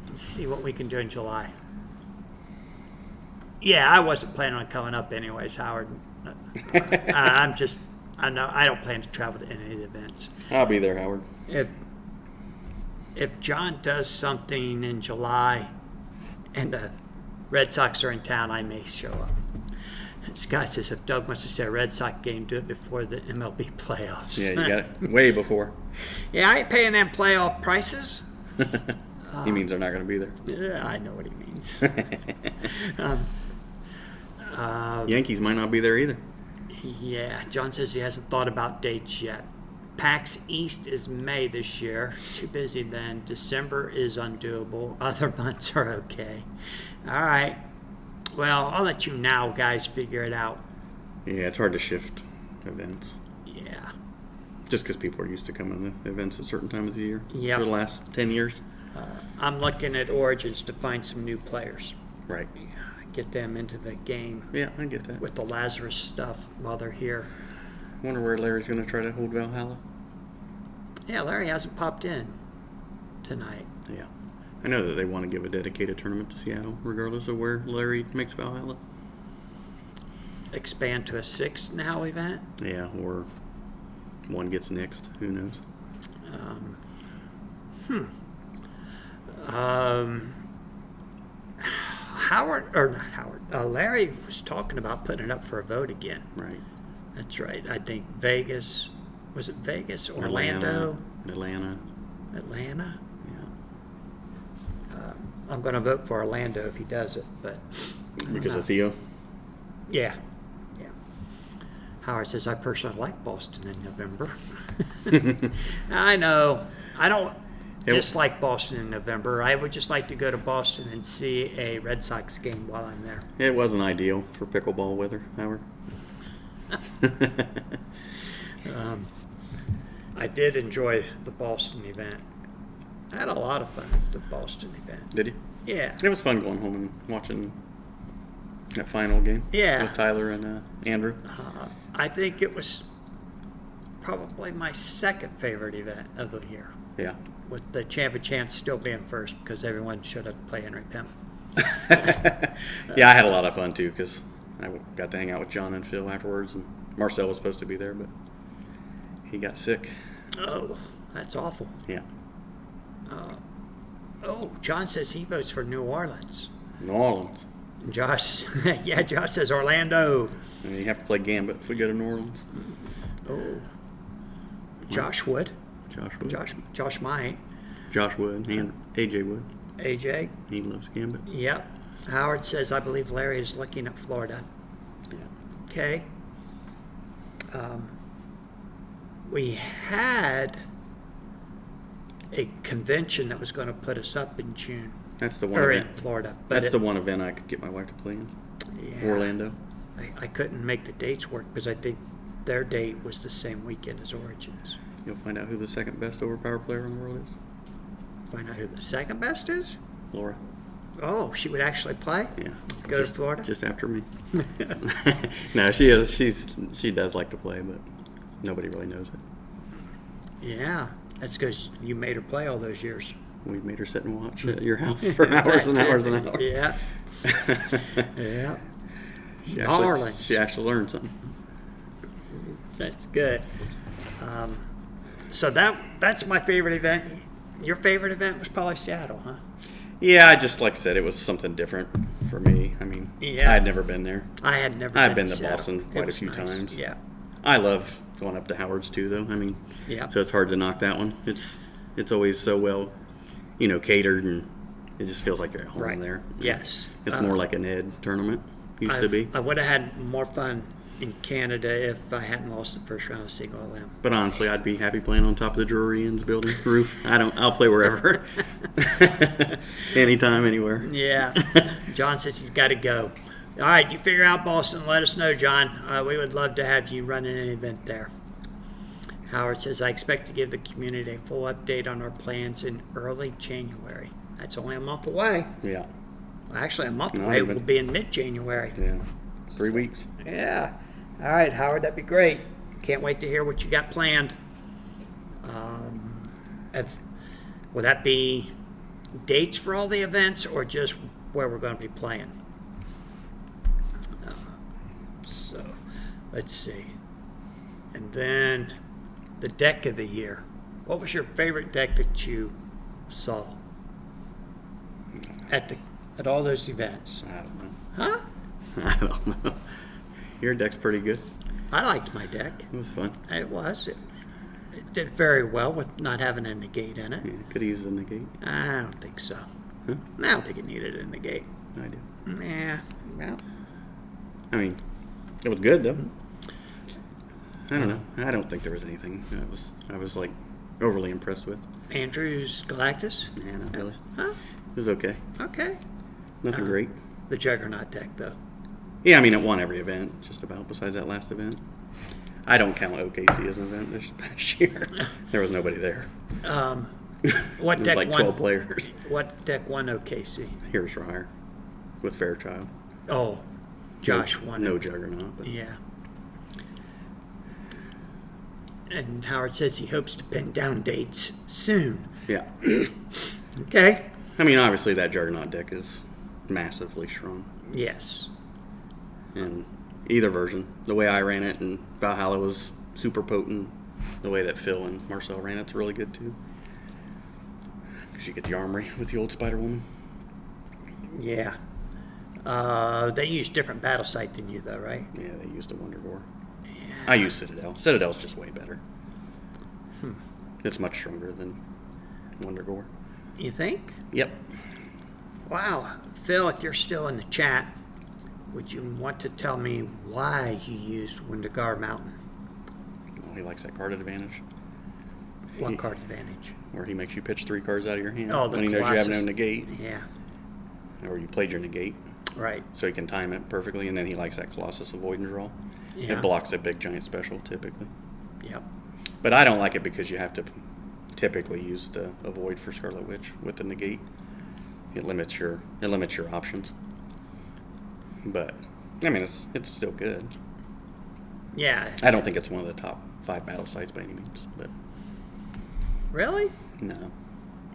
and see what we can do in July. Yeah, I wasn't planning on coming up anyways, Howard. I don't plan to travel to any of the events. I'll be there, Howard. If John does something in July and the Red Sox are in town, I may show up. Scott says if Doug wants to see a Red Sox game, do it before the MLB playoffs. Yeah, you got it way before. Yeah, I ain't paying them playoff prices. He means they're not going to be there. Yeah, I know what he means. Yankees might not be there either. Yeah, John says he hasn't thought about dates yet. PAX East is May this year. Too busy then. December is undoable. Other months are okay. All right. Well, I'll let you now, guys, figure it out. Yeah, it's hard to shift events. Yeah. Just because people are used to coming to events at certain times of the year. Yep. For the last 10 years. I'm looking at Origins to find some new players. Right. Get them into the game Yeah, I get that. with the Lazarus stuff while they're here. Wonder where Larry's going to try to hold Valhalla. Yeah, Larry hasn't popped in tonight. Yeah. I know that they want to give a dedicated tournament to Seattle, regardless of where Larry makes Valhalla. Expand to a 6 now event. Yeah, or one gets nixed. Who knows? Larry was talking about putting it up for a vote again. Right. That's right. I think Vegas, was it Vegas, Orlando, Atlanta. Atlanta? Yeah. I'm going to vote for Orlando if he does it, but Because of Theo? yeah. Howard says, I personally like Boston in November. I know. I don't dislike Boston in November. I would just like to go to Boston and see a Red Sox game while I'm there. It wasn't ideal for pickleball weather, Howard. I did enjoy the Boston event. I had a lot of fun at the Boston event. Did you? Yeah. It was fun going home and watching that final game. Yeah. With Tyler and Andrew. I think it was probably my second favorite event of the year, Yeah. with the Champ Chance still being first because everyone showed up to play Henry Pimp. Yeah, I had a lot of fun too because I got to hang out with John and Phil afterwards, and Marcel was supposed to be there, but he got sick. Oh, that's awful. Yeah. Oh, John says he votes for New Orleans. New Orleans. Josh, yeah, Josh says Orlando. And you have to play Gambit if we go to New Orleans. Oh, Josh Wood. Josh Wood. Josh might. Josh Wood and AJ Wood. AJ. He loves Gambit. Yep. Howard says, I believe Larry is looking at Florida. Yeah. Okay. We had a convention that was going to put us up in June, That's the one or event. in Florida. But That's the one event I could get my wife to play in. yeah, Orlando. I couldn't make the dates work because I think their date was the same weekend as Origins. You'll find out who the second best overpower player in the world is. Find out who the second best is? Laura. Oh, she would actually play? Yeah. Go to Florida? Just after me. No, she is. She does like to play, but nobody really knows it. Yeah. That's because you made her play all those years. We made her sit and watch at your house for hours and hours and hours. Yeah. Yeah. Marlins. She actually learned something. That's good. So that's my favorite event. Your favorite event was probably Seattle, huh? Yeah, I just like I said, it was something different for me. I mean, Yeah. I had never been there. I had never. I've been to Seattle. Boston It quite a was few nice. times. Yeah. I love going up to Howard's too, though. I mean, Yeah. so it's hard to knock that one. It's always so well, catered, and it just feels like you're at home Right. there. Yes. It's more like an Ed tournament used to be. I would have had more fun in Canada if I hadn't lost the first round of Single LM. But honestly, I'd be happy playing on top of the Drury Inn's building roof. I'll play wherever, anytime, anywhere. Yeah. John says he's got to go. All right, you figure out Boston. Let us know, John. We would love to have you running an event there. Howard says, I expect to give the community a full update on our plans in early January. That's only a month away. Yeah, Actually, a month Not away. even. We'll be in mid-January. yeah. 3 weeks. Yeah. All right, Howard, that'd be great. Can't wait to hear what you got planned. Will that be dates for all the events or just where we're going to be playing? So, let's see. And then the deck of the year. What was your favorite deck that you saw at all those events? I don't know. Huh? I don't know. Your deck's pretty good. I liked my deck. It was fun. It was. It did very well with not having a negate in it. Yeah, could use a negate. I don't think so. Huh? I don't think it needed a negate. I do. Nah. Well, I mean, it was good though. I don't know. I don't think there was anything I was like overly impressed with. Andrew's Galactus? Nah, not really. Huh? It was okay. Okay. Nothing great. The Juggernaut deck, though. Yeah, I mean, it won every event, just about, besides that last event. I don't count OKC as an event this past year. There was nobody there. What There deck was like won? 12 players. What deck won OKC? Here's for hire with Fairchild. Oh, Josh won. No it. Juggernaut. But Yeah. And Howard says he hopes to pin down dates soon. yeah. Okay. I mean, obviously, that Juggernaut deck is massively strong. Yes. And either version, the way I ran it and Valhalla was super potent. The way that Phil and Marcel ran it's really good too. Because you get the armory with the old Spider Woman. Yeah. They use different battle site than you, though, right? Yeah, they used a Wonder Gore. Yeah. I use Citadel. Citadel's just way better. It's much stronger than Wonder Gore. You think? Yep. Wow. Phil, if you're still in the chat, would you want to tell me why you used Wendigar Mountain? Well, he likes that card advantage, What card advantage? where he makes you pitch 3 cards out of your hand Oh, the when he knows you have no Colossus. negate, Yeah. or you played your negate, Right. so he can time it perfectly. And then he likes that Colossus Avoid and Draw. Yeah. It blocks a big giant special typically. Yep. But I don't like it because you have to typically use the avoid for Scarlet Witch with the negate. It limits your options. But I mean, it's still good. Yeah. I don't think it's one of the top 5 battle sites by any means, but Really? no.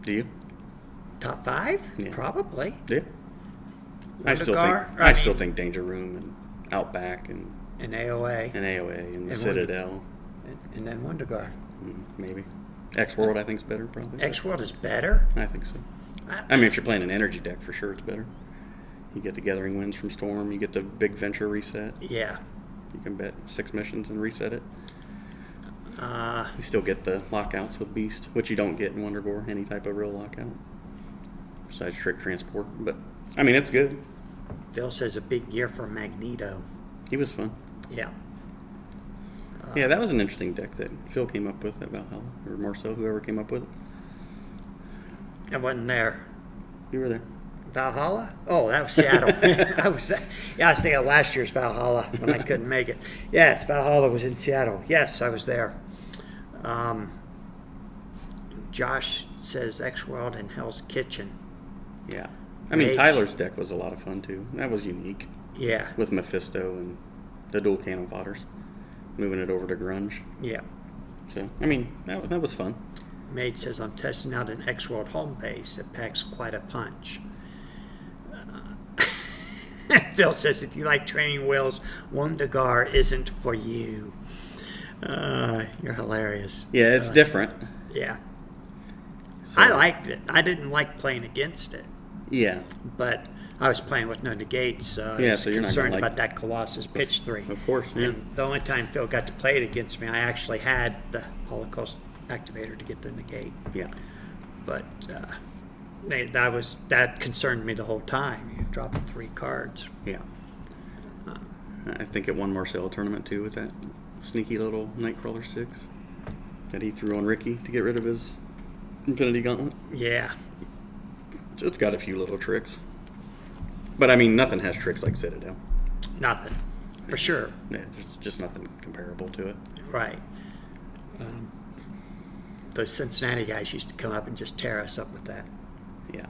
Do you? Top 5? Yeah. Probably. Yeah. I Wondergar? still think Danger Room and Outback and And AOA. AOA and the And Citadel, And then Wondergar. maybe. X World I think's better probably. X World is better. I think so. I mean, if you're playing an energy deck, for sure it's better. You get the Gathering Winds from Storm. You get the Big Venture reset. Yeah. You can bet 6 missions and reset it. Uh, You still get the lockouts with Beast, which you don't get in Wondergore, any type of real lockout. Besides Trick Transport. But, I mean, it's good. Phil says a big year for Magneto. He was fun. Yeah. Yeah, that was an interesting deck that Phil came up with at Valhalla. Or Marcel, whoever came up with it. I wasn't there. You were there. Valhalla? Oh, that was Seattle. I was thinking of last year's Valhalla when I couldn't make it. Yes, Valhalla was in Seattle. Yes, I was there. Josh says X World and Hell's Kitchen. Yeah. I mean, Mage. Tyler's deck was a lot of fun, too. That was unique. Yeah. With Mephisto and the dual cannon fodders. Moving it over to Grunge. Yeah. So, I mean, that was fun. Maid says I'm testing out an X World home base. It packs quite a punch. Phil says if you like training wheels, Wondergar isn't for you. You're hilarious. Yeah, it's different. Yeah. So, I liked it. I didn't like playing against it, Yeah, but I was playing with no negates. I Yeah, was so you're not concerned gonna like- about that Colossus pitch 3. of course. Yeah. And the only time Phil got to play it against me, I actually had the Holocaust activator to get the negate. Yeah. But that concerned me the whole time. You're dropping 3 cards. Yeah. I think it won Marcel tournament, too, with that sneaky little Nightcrawler 6 that he threw on Ricky to get rid of his Infinity Gauntlet. Yeah. So it's got a few little tricks. But, I mean, nothing has tricks like Citadel. Nothing. For sure. Yeah, there's just nothing comparable to it. Right. Those Cincinnati guys used to come up and just tear us up with that. Yeah.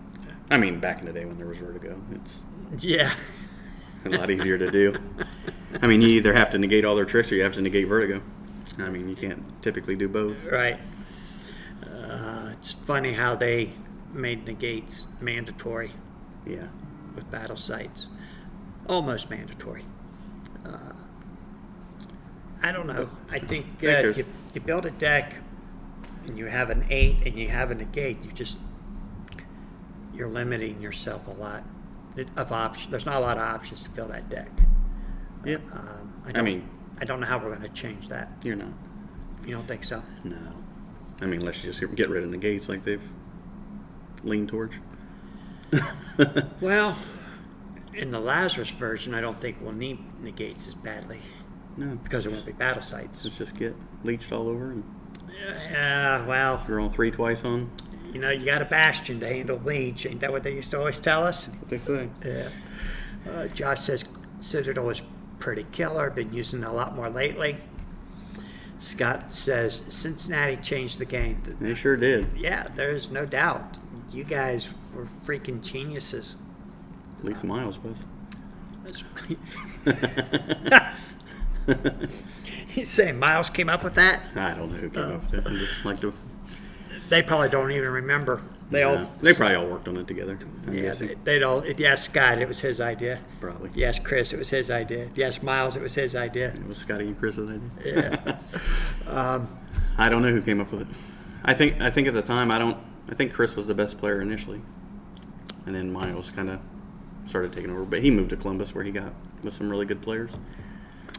I mean, back in the day when there was Vertigo, it's Yeah. a lot easier to do. I mean, you either have to negate all their tricks or you have to negate Vertigo. I mean, you can't typically do both. Right. It's funny how they made negates mandatory Yeah. with battle sites. Almost mandatory. I don't know. I think there's- you build a deck and you have an 8 and you have a negate, you're limiting yourself a lot of options. There's not a lot of options to fill that deck. Yeah. I don't know how we're going to change that. You're not. You don't think so? No. I mean, let's just get rid of negates like they've leaned towards. Well, in the Lazarus version, I don't think we'll need negates as badly No. because there won't be battle sites. Let's just get leached all over and Yeah, well, draw 3 twice on. you know, you got a Bastion to handle leech. Ain't that what they used to always tell us? What they say. Yeah. Josh says Citadel is pretty killer. Been using it a lot more lately. Scott says Cincinnati changed the game. They sure did. Yeah, there's no doubt. You guys were freaking geniuses. At least Miles was. You saying Miles came up with that? I don't know who came up with it. I just like to. They probably don't even remember. They probably all worked on it together. I'm Yeah, guessing. they'd all. If you asked Scott, it was his idea. Probably. If you asked Chris, it was his idea. If you asked Miles, it was his idea. It was Scotty and Chris's idea. Yeah. I don't know who came up with it. I think at the time I think Chris was the best player initially, and then Miles kind of started taking over. But he moved to Columbus where he got with some really good players.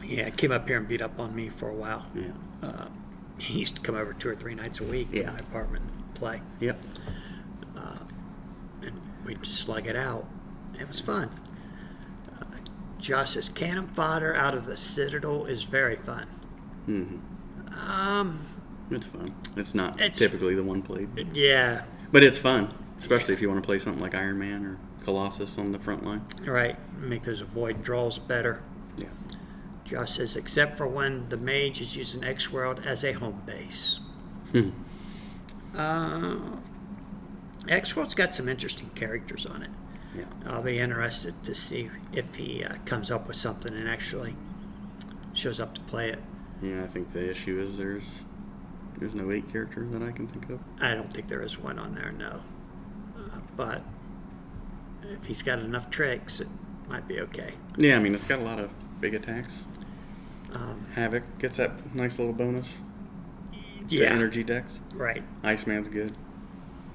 Yeah, came up here and beat up on me for a while. Yeah. He used to come over 2 or 3 nights a week in my apartment and play. Yep. And we'd just slug it out. It was fun. Josh says cannon fodder out of the Citadel is very fun. It's fun. It's not It's- typically the one played, Yeah, but it's fun, especially if you want to play something like Iron Man or Colossus on the front line. right. Make those avoid draws better. Yeah. Josh says, except for when the mage is using X-World as a home base. X-World's got some interesting characters on it. Yeah. I'll be interested to see if he comes up with something and actually shows up to play it. Yeah, I think the issue is there's no 8 character that I can think of. I don't think there is one on there, no. But if he's got enough tricks, it might be okay. Yeah, I mean, it's got a lot of big attacks. Havoc gets that nice little bonus to Yeah, energy decks. right. Iceman's good.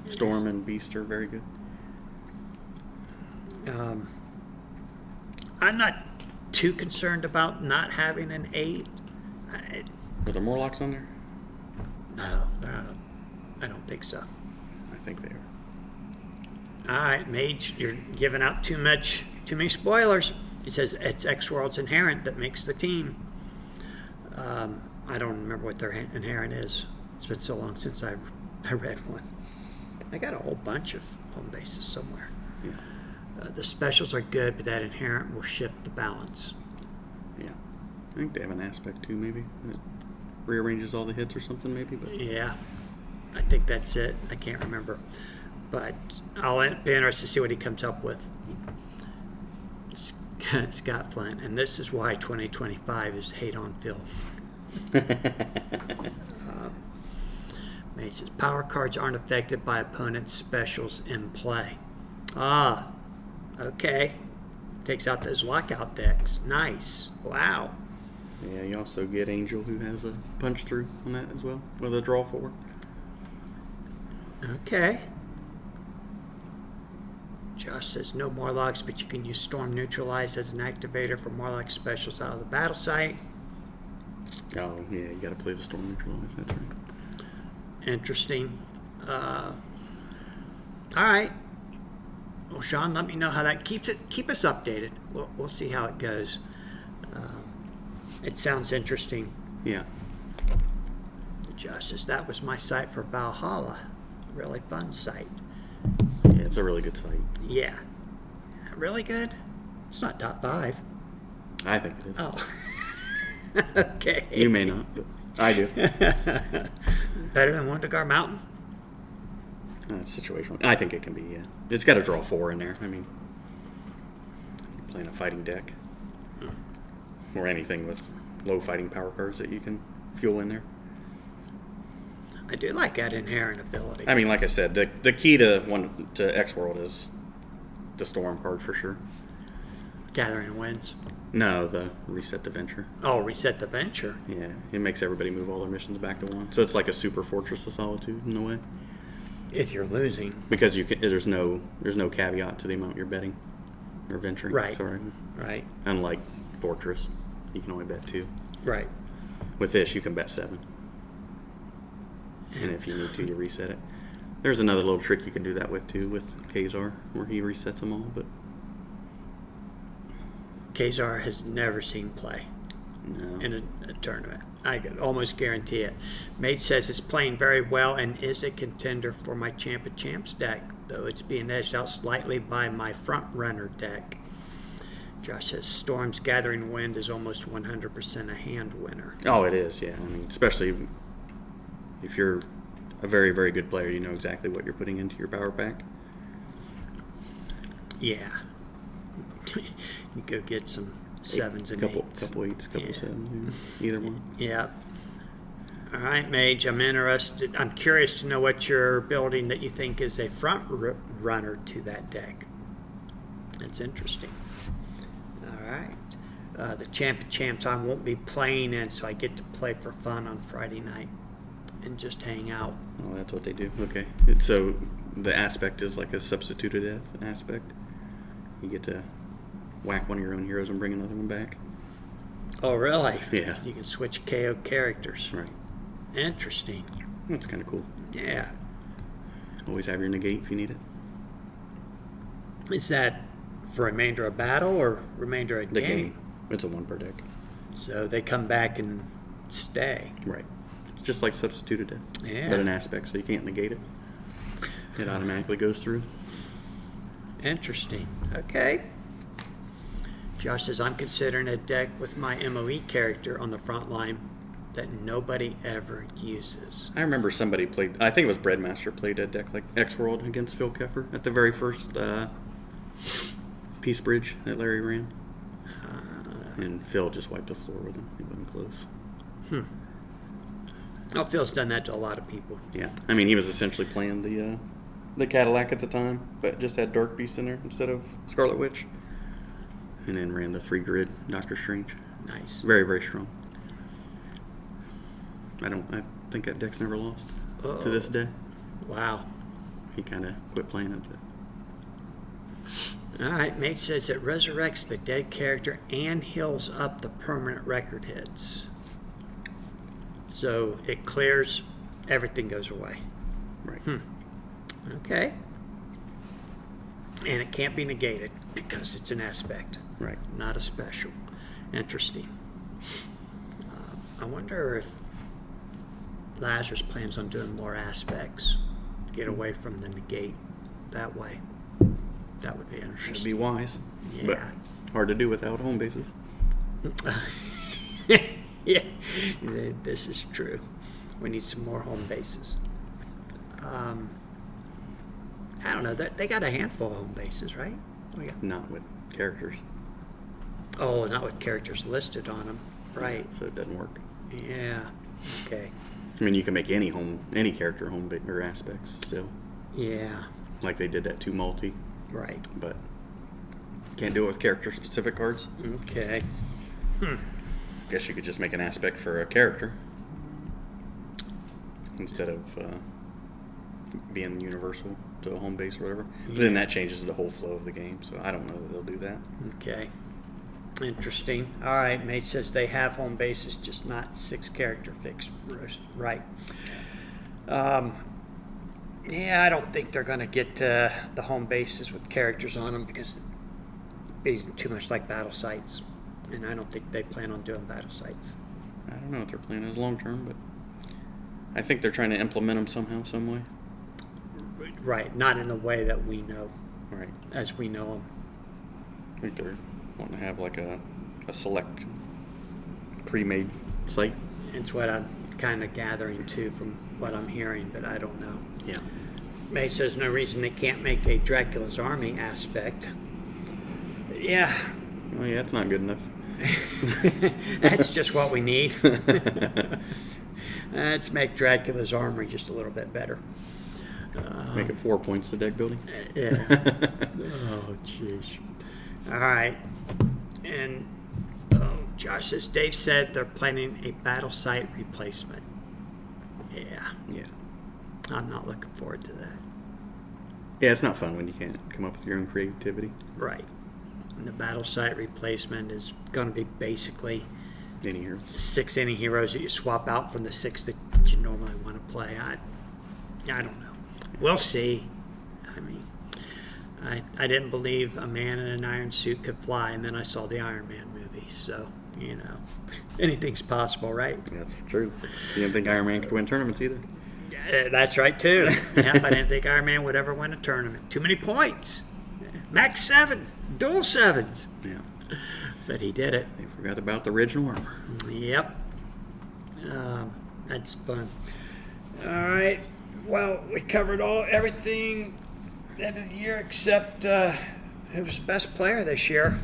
Storm and Beast are very good. I'm not too concerned about not having an 8. Are the Morlocks on there? No, I don't think so. I think they are. All right, Mage, you're giving out too many spoilers. He says it's X-World's inherent that makes the team. I don't remember what their inherent is. It's been so long since I read one. I got a whole bunch of home bases somewhere. Yeah. The specials are good, but that inherent will shift the balance. Yeah. I think they have an aspect too, maybe. That rearranges all the hits or something, maybe. But Yeah, I think that's it. I can't remember. But I'll be interested to see what he comes up with. Scott Flint, and this is why 2025 is hate on film. Mage says power cards aren't affected by opponent's specials in play. Ah, okay. Takes out those lockout decks. Nice. Wow. yeah, you also get Angel, who has a punch through on that as well, with a draw 4. Okay. Josh says no Morlocks, but you can use Storm Neutralize as an activator for Morlock specials out of the battle site. Oh, yeah, you got to play the Storm Neutralize. That's right. Interesting. All right. Well, Sean, let me know how that keep us updated. We'll see how it goes. It sounds interesting. Yeah. Josh says that was my site for Valhalla. Really fun site. Yeah, it's a really good site. Yeah. Really good? It's not top 5. I think it is. Oh. Okay. You may not, but I do. Better than Wondergar Mountain? It's situational. I think it can be, yeah. It's got a draw 4 in there. I mean, you're playing a fighting deck. Or anything with low fighting power cards that you can fuel in there. I do like that inherent ability. I mean, like I said, the key to X-World is the Storm card for sure. Gathering Winds. No, the Reset the Venture. Oh, Reset the Venture. Yeah, it makes everybody move all their missions back to 1. So it's like a super Fortress of Solitude in a way. If you're losing. Because there's no caveat to the amount you're betting or venturing. Right. Sorry. Right. Unlike Fortress, you can only bet 2. Right. With this, you can bet 7. And if you need to, you reset it. There's another little trick you can do that with too, with Kazar, where he resets them all. But Kazar has never seen play no, in a tournament. I can almost guarantee it. Mage says it's playing very well and is a contender for my Champ of Champs deck, though it's being edged out slightly by my front runner deck. Josh says Storm's Gathering Wind is almost 100% a hand winner. oh, it is. Yeah, I mean, especially if you're a very, very good player, you know exactly what you're putting into your power pack. Yeah. You go get some 7s and Couple 8s. 8s, couple Yeah. 7s, yeah. Either one. Yeah. All right, Mage, I'm curious to know what you're building that you think is a front runner to that deck. That's interesting. All right. The Champ of Champs I won't be playing in, so I get to play for fun on Friday night and just hang out. Oh, that's what they do. Okay. So the aspect is like a substituted death aspect. You get to whack one of your own heroes and bring another one back. Oh, really? Yeah. You can switch KO characters. Right. Interesting. That's kind of cool. Yeah. Always have your negate if you need it. Is that for remainder of battle or remainder of The game? game. It's a 1 per deck. So they come back and stay. Right. It's just like substituted death. Yeah. But an aspect, so you can't negate it. It automatically goes through. Interesting. Okay. Josh says, I'm considering a deck with my MOE character on the front line that nobody ever uses. I remember somebody played, I think it was Breadmaster played a deck like X-World against Phil Keffer at the very first Peace Bridge that Larry ran. And Phil just wiped the floor with him. He wasn't close. Oh, Phil's done that to a lot of people. Yeah. I mean, he was essentially playing the Cadillac at the time, but just had Dark Beast in there instead of Scarlet Witch. And then ran the 3-grid Doctor Strange. Nice. Very, very strong. I think that deck's never lost to this day. Wow. He kind of quit playing it. But All right, Mate says it resurrects the dead character and heals up the permanent record hits. So it clears, everything goes away. right. Okay. And it can't be negated because it's an aspect, Right. not a special. Interesting. I wonder if Lazarus plans on doing more aspects to get away from the negate that way. That would be Should interesting. be wise. Yeah. But hard to do without home bases. Yeah, this is true. We need some more home bases. I don't know. They got a handful of home bases, right? We got, Not with characters. oh, not with characters listed on them. Right. So it doesn't work. Yeah. Okay. I mean, you can make any character home or aspects still. Yeah. Like they did that 2 multi, Right. but can't do it with character specific cards. Okay. Guess you could just make an aspect for a character instead of being universal to a home base or whatever. But then that changes the whole flow of the game, so I don't know that they'll do that. Okay. Interesting. All right. Mate says they have home bases, just not 6 character fixed. Right. Yeah, I don't think they're going to get the home bases with characters on them because it'd be too much like battle sites. And I don't think they plan on doing battle sites. I don't know what their plan is long term, but I think they're trying to implement them somehow, some way. Right. Not in the way that we know, Right. as we know them. I think they're wanting to have like a select pre-made site. It's what I'm kind of gathering too from what I'm hearing, but I don't know. Yeah. May says no reason they can't make a Dracula's Army aspect. Yeah, Oh yeah, it's not good enough. that's just what we need. Let's make Dracula's Armory just a little bit better. Make it 4 points to deck building. Yeah. Oh, jeez. All right. And Josh says Dave said they're planning a battle site replacement. Yeah, Yeah. I'm not looking forward to that. Yeah, it's not fun when you can't come up with your own creativity. Right. And the battle site replacement is going to be basically Any heroes. 6 any heroes that you swap out from the 6 that you normally want to play. I don't know. We'll see. I mean, I didn't believe a man in an iron suit could fly, and then I saw the Iron Man movie. So, you know, anything's possible, right? That's true. You didn't think Iron Man could win tournaments either. That's right, too. Yep, I didn't think Iron Man would ever win a tournament. Too many points. Max 7. Dual 7s. Yeah. But he did it. They forgot about the original armor. Yep. That's fun. All right. Well, we covered everything end of the year except who was the best player this year.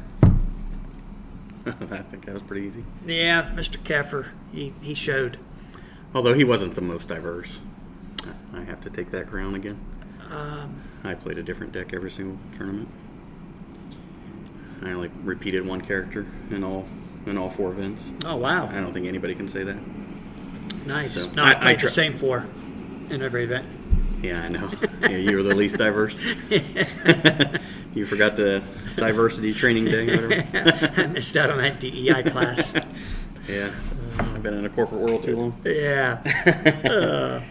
I think that was pretty easy. Yeah, Mr. Keffer. He showed. Although he wasn't the most diverse. I have to take that crown again. I played a different deck every single tournament. I only repeated one character in all 4 events. Oh, wow. I don't think anybody can say that. Nice. So, No, I I played the same 4 in every event. Yeah, I know. Yeah, you were the least diverse. You forgot the diversity training day or whatever. I missed out on that DEI class. Yeah. I've been in a corporate world too long. Yeah.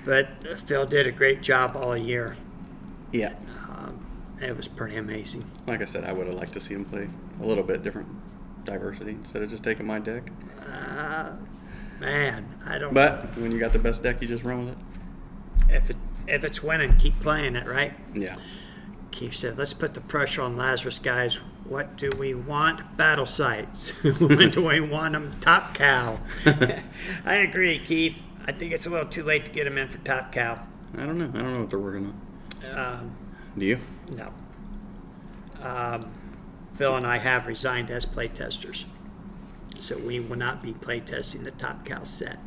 But Phil did a great job all year. Yeah. It was pretty amazing. Like I said, I would have liked to see him play a little bit different diversity instead of just taking my deck. Man, I don't. But when you got the best deck, you just run with it. If it's winning, keep playing it, right? Yeah. Keith said, let's put the pressure on Lazarus guys What do we want? Battle sites. When do we want them? Top Cow. I agree, Keith. I think it's a little too late to get them in for Top Cow. I don't know. I don't know what they're working on. Do you? No. Phil and I have resigned as playtesters. So we will not be playtesting the Top Cow set.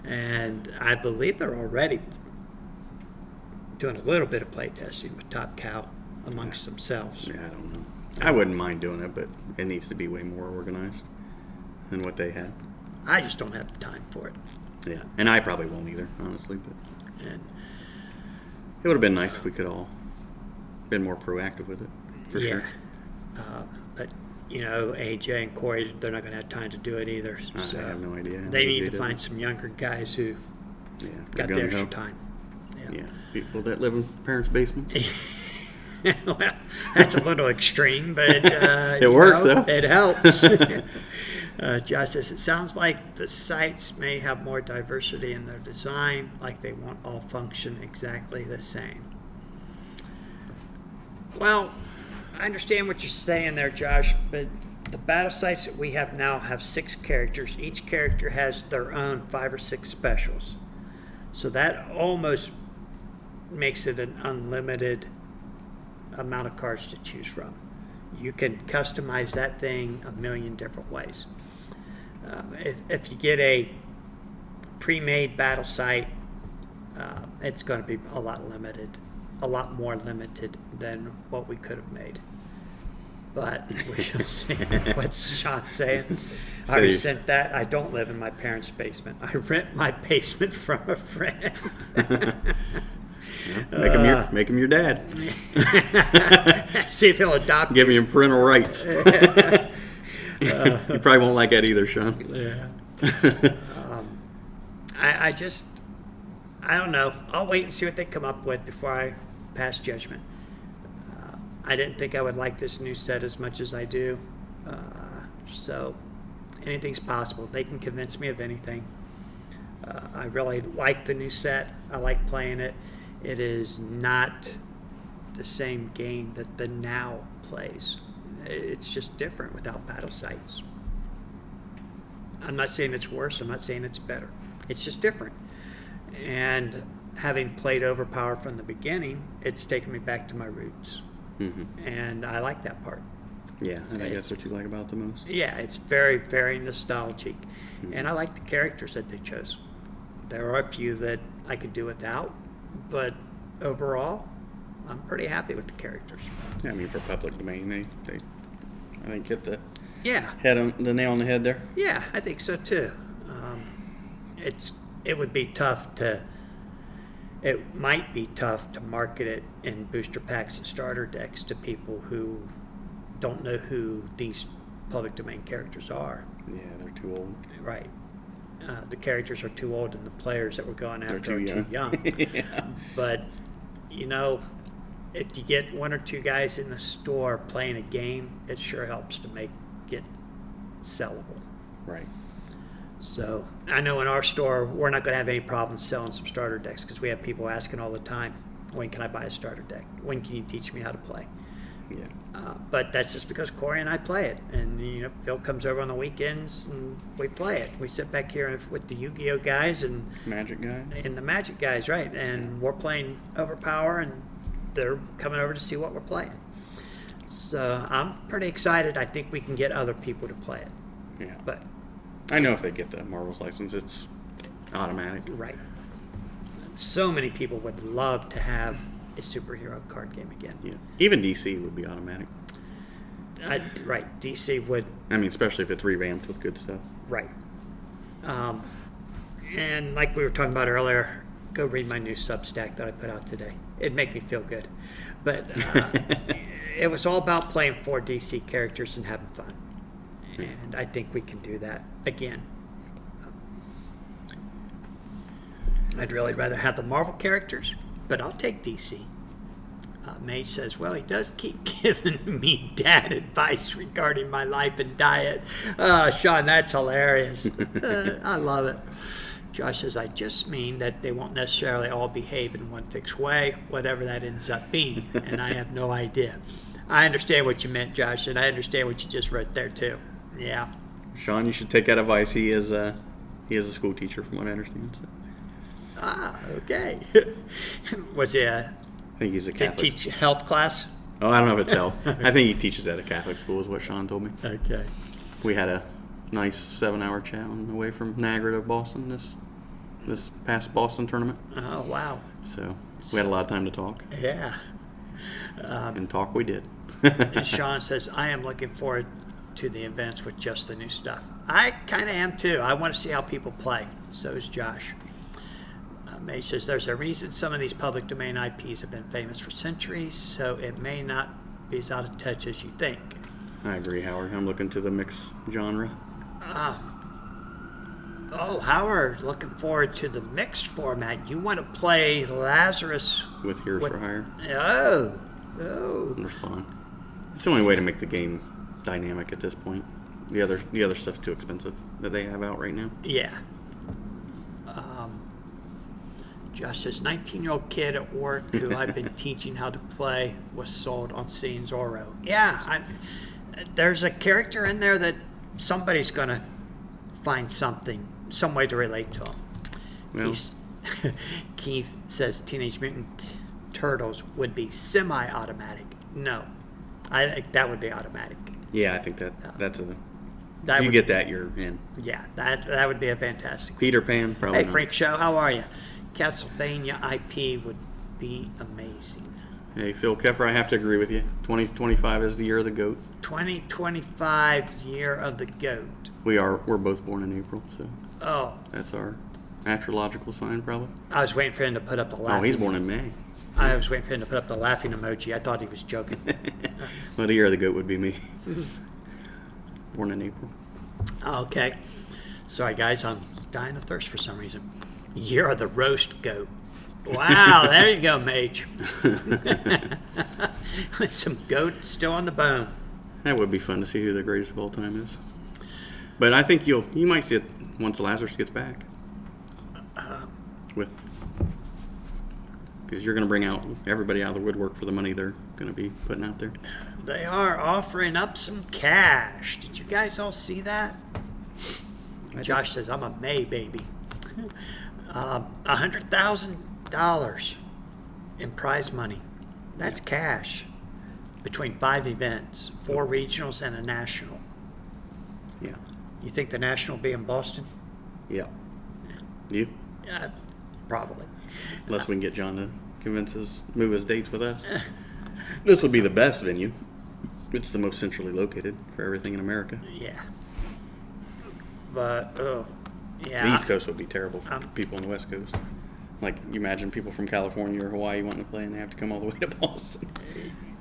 And I believe they're already doing a little bit of playtesting with Top Cow amongst themselves. Yeah, I don't know. I wouldn't mind doing it, but it needs to be way more organized than what they had. I just don't have the time for it. Yeah, and I probably won't either, honestly. But And it would have been nice if we could all been more proactive with it, for yeah. sure. But, you know, AJ and Corey, they're not going to have time to do it either. So I have no idea. they need to did find it. some younger guys who Yeah, got gung the extra ho. time. Yeah, people that live in parents' basements. Well, that's a little extreme, but It works, though. It helps. Josh says, it sounds like the sites may have more diversity in their design, like they won't all function exactly the same. Well, I understand what you're saying there, Josh, but the battle sites that we have now have 6 characters. Each character has their own 5 or 6 specials. So that almost makes it an unlimited amount of cards to choose from. You can customize that thing a million different ways. If you get a pre-made battle site, it's going to be a lot more limited than what we could have made. But we shall see. What's Sean saying? I already sent that. I don't live in my parents' basement. I rent my basement from a friend. Make him your dad. See if he'll adopt. Give him parental rights. You probably won't like that either, Sean. Yeah. I don't know. I'll wait and see what they come up with before I pass judgment. I didn't think I would like this new set as much as I do. So anything's possible. They can convince me of anything. I really like the new set. I like playing it. It is not the same game that the Now plays. It's just different without battle sites. I'm not saying it's worse. I'm not saying it's better. It's just different. And having played Overpower from the beginning, it's taken me back to my roots. Mm-hmm. And I like that part. Yeah, I think that's what you like about it the most. Yeah, it's very, very nostalgic. Mm-hmm. And I like the characters that they chose. There are a few that I could do without, but overall, I'm pretty happy with the characters. Yeah, I mean, for public domain, they I think hit the Yeah. the nail on the head there. Yeah, I think so too. It would be tough to. It might be tough to market it in booster packs and starter decks to people who don't know who these public domain characters are. Yeah, they're too old. Right. The characters are too old, and the players that we're going after They're are too young. Yeah. But you know, if you get 1 or 2 guys in the store playing a game, it sure helps to make it sellable. Right. So I know in our store, we're not going to have any problems selling some starter decks because we have people asking all the time, when can I buy a starter deck? When can you teach me how to play? Yeah. But that's just because Corey and I play it. And, you know, Phil comes over on the weekends and we play it. We sit back here with the Yu-Gi-Oh guys and Magic guy. the Magic guys, right? And we're playing Overpower and they're coming over to see what we're playing. So I'm pretty excited. I think we can get other people to play it. Yeah. But I know if they get the Marvel's license, it's automatic. right. So many people would love to have a superhero card game again. Yeah. Even DC would be automatic. Right. DC would. I mean, especially if it's revamped with good stuff. Right. And like we were talking about earlier, go read my new Substack that I put out today. It'd make me feel good. But it was all about playing 4 DC characters and having fun. And I think we can do that again. I'd really rather have the Marvel characters, but I'll take DC. Mage says, well, he does keep giving me dad advice regarding my life and diet. Sean, that's hilarious. I love it. Josh says, I just mean that they won't necessarily all behave in one fixed way, whatever that ends up being, and I have no idea. I understand what you meant, Josh, and I understand what you just wrote there too. Yeah. Sean, you should take that advice. He is a school teacher, from what I understand. So. Ah, okay. Was he I think he's a did he Catholic. teach health class? Oh, I don't know if it's health. I think he teaches at a Catholic school, is what Sean told me. Okay. We had a nice 7-hour chat on the way from Niagara to Boston this past Boston tournament. Oh, wow. So we had a lot of time to talk, Yeah. and talk we did. And Sean says, I am looking forward to the events with just the new stuff. I kind of am too. I want to see how people play. So is Josh. May says, there's a reason some of these public domain IPs have been famous for centuries, so it may not be as out of touch as you think. I agree, Howard. I'm looking to the mix genre. Oh, Howard, looking forward to the mixed format. You want to play Lazarus With Heroes for Hire Oh. and Respawn. It's the only way to make the game dynamic at this point. The other stuff's too expensive that they have out right now. Yeah. Josh says, 19-year-old kid at work who I've been teaching how to play was sold on Scenes Oro. Yeah, there's a character in there that somebody's going to find some way to relate to him. Well, Keith says Teenage Mutant Turtles would be semi-automatic. No, I think that would be automatic. yeah, I think that's a. That If you would- get that, you're in. Yeah, that would be a fantastic. Peter Pan, probably. Hey, not. Frank Show, how are you? Castlevania IP would be amazing. Hey, Phil Keffer, I have to agree with you. 2025 is the year of the goat. 2025 year of the goat. We're both born in April, so Oh, that's our astrological sign, probably. I was waiting for him to put up the laughing. Oh, he's born in May. I was waiting for him to put up the laughing emoji. I thought he was joking. Well, the year of the goat would be me. Born in April. Okay. Sorry, guys. I'm dying of thirst for some reason. Year of the roast goat. Wow, there you go, Mage. With some goat still on the bone. That would be fun to see who the greatest of all time is. But I think you might see it once Lazarus gets back. Because you're going to bring out everybody out of the woodwork for the money they're going to be putting out there. They are offering up some cash. Did you guys all see that? Josh says, I'm a May baby. $100,000 in prize money. That's cash. Between 5 events, 4 regionals and a national. Yeah. You think the national will be in Boston? Yeah. You? Probably. Unless we can get John to move his dates with us. This would be the best venue. It's the most centrally located for everything in America. Yeah. But, yeah. The East Coast would be terrible for people on the West Coast. Like, you imagine people from California or Hawaii wanting to play and they have to come all the way to Boston.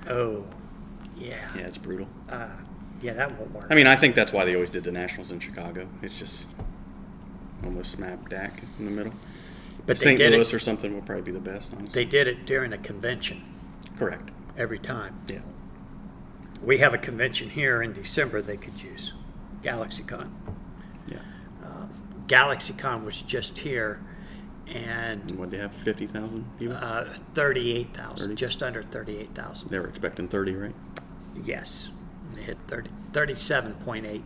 Oh, yeah. Yeah, it's brutal. Yeah, that won't work. I mean, I think that's why they always did the Nationals in Chicago. It's just almost smack dap in the middle. But they St. did Louis it. or something would probably be the best, honestly. They did it during a convention Correct. every time. Yeah. We have a convention here in December they could use, GalaxyCon. Yeah. GalaxyCon was just here, and And what, they have 50,000 people? 38,000, 30? just under 38,000. They were expecting 30, right? Yes, they hit 37.8.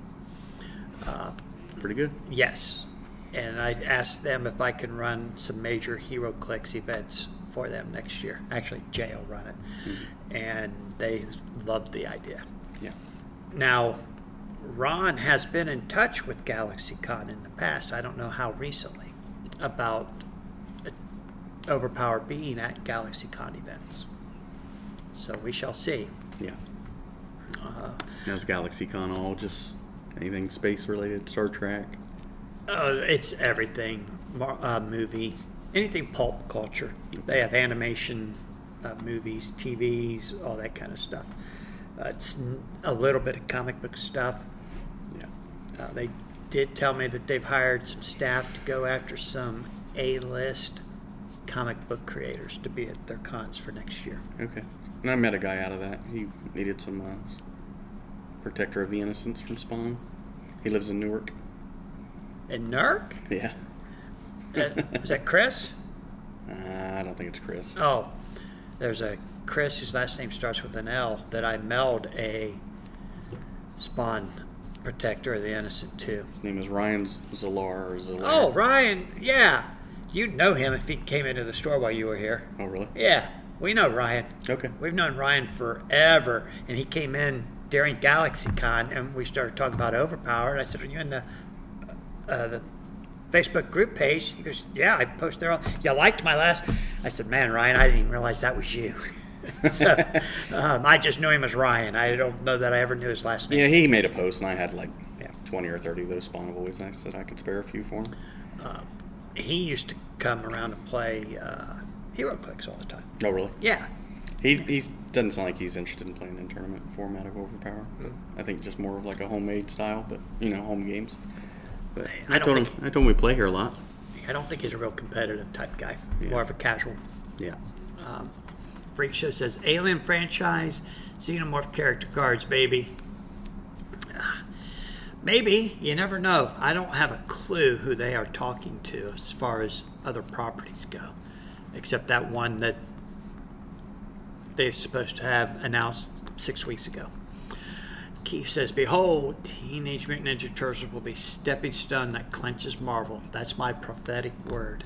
Pretty good. Yes, and I asked them if I can run some major HeroClix events for them next year. Actually, Jay will run it, and they loved the idea. Yeah. Now, Ron has been in touch with GalaxyCon in the past. I don't know how recently, about Overpower being at GalaxyCon events. So we shall see. Yeah. How's GalaxyCon all just anything space related, Star Trek? It's everything, movie, anything pulp culture. They have animation, movies, TVs, all that kind of stuff. It's a little bit of comic book stuff. Yeah. They did tell me that they've hired some staff to go after some A-list comic book creators to be at their cons for next year. Okay. And I met a guy out of that. He needed some Protector of the Innocents from Spawn. He lives in Newark. And Nurk? Yeah. Is that Chris? I don't think it's Chris. Oh, there's a Chris, whose last name starts with an L, that I mailed a Spawn Protector of the Innocent to. His name is Ryan Zalar or Zalar. Oh, Ryan, yeah. You'd know him if he came into the store while you were here. Oh, really? Yeah, we know Ryan. Okay. We've known Ryan forever, and he came in during GalaxyCon, and we started talking about Overpowered. I said, "Are you in the Facebook group page?" He goes, "Yeah, I post there. You liked my last." I said, "Man, Ryan, I didn't even realize that was you." So I just knew him as Ryan. I don't know that I ever knew his last name. Yeah, he made a post, and I had like 20 or 30 of those Spawn Boys. And I said I could spare a few for him. He used to come around and play Hero Clicks all the time. Oh, really? Yeah. He doesn't sound like he's interested in playing in tournament format of Overpower. But I think just more of like a homemade style, but home games. But I told him we play here a lot. I don't think he's a real competitive type guy. Yeah. More of a casual. Yeah. Freak Show says, Alien franchise, Xenomorph character cards, baby. Maybe. You never know. I don't have a clue who they are talking to as far as other properties go. Except that one that they're supposed to have announced 6 weeks ago. Keith says, behold, Teenage Mutant Ninja Turtles will be stepping stone that clenches Marvel. That's my prophetic word.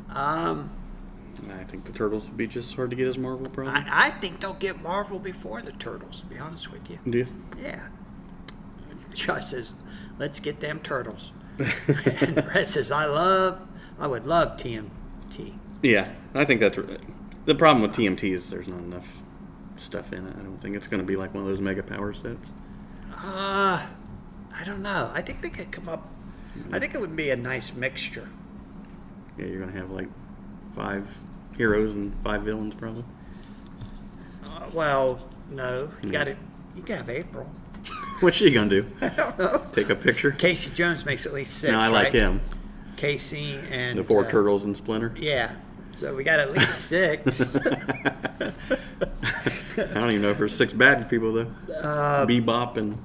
I think the Turtles would be just as hard to get as Marvel, probably. I think they'll get Marvel before the Turtles, to be honest with you. Do you? Yeah. Josh says, let's get them Turtles. And Brett says, I would love TMT. Yeah, I think that's right. The problem with TMT is there's not enough stuff in it. I don't think it's going to be like one of those Mega Power sets. I don't know. I think they could come up. I think it would be a nice mixture. Yeah, you're going to have like 5 heroes and 5 villains, probably. Well, no. You got have April. What's she going to do? I don't know. Take a picture? Casey Jones makes at least 6. No, I like right? him. Casey and The 4 Turtles and Splinter. Yeah. So we got at least 6. I don't even know if there's 6 bad people though. Bebop and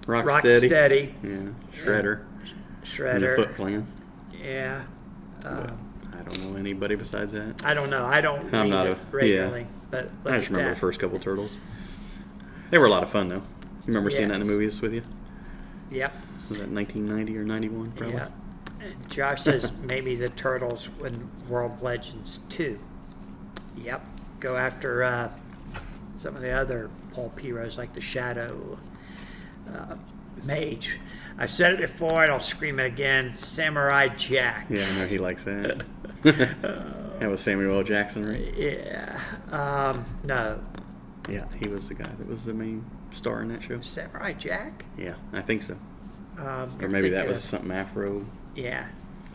Rocksteady. Yeah, Shredder. And the Foot Clan. Yeah. I don't know anybody besides that. I don't know. I don't I'm read not it regularly. But I just remember the first couple Turtles. They were a lot of fun though. You remember seeing that in the movies with you? Yep. Was that 1990 or 91 probably? Yeah. And Josh says maybe the Turtles win World Legends 2. Yep. Go after some of the other pulp heroes like the Shadow Mage. I said it before and I'll scream it again. Samurai Jack. Yeah, I know he likes that. That was Samuel L. Jackson, right? Yeah. No. Yeah, he was the guy that was the main star in that show. Samurai Jack? Yeah, I think so. Or maybe that was something Afro. Yeah.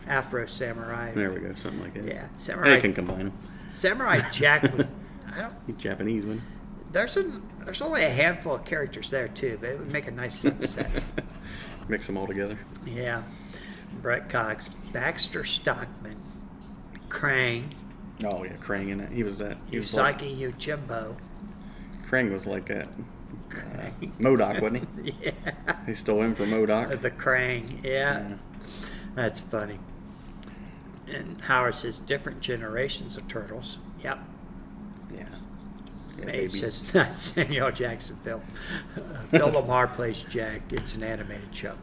Afro Samurai. There we go, something like that. Yeah. Samurai. They can combine them. Samurai Jack would, I don't. He's Japanese, wouldn't There's only a handful of characters there too, but it would make a nice set. Mix them all together. Yeah. Brett Cox, Baxter Stockman, Krang, Oh yeah, Krang in that. He was that. He was like, Usagi Yojimbo. Krang was like that. MODOK, wasn't he? Yeah. He stole him from MODOK. The Krang. Yeah. That's funny. And Howard says different generations of turtles. Yep. Yeah. Mage says not Samuel Jackson film. Phil Lamar plays Jack. It's an animated show.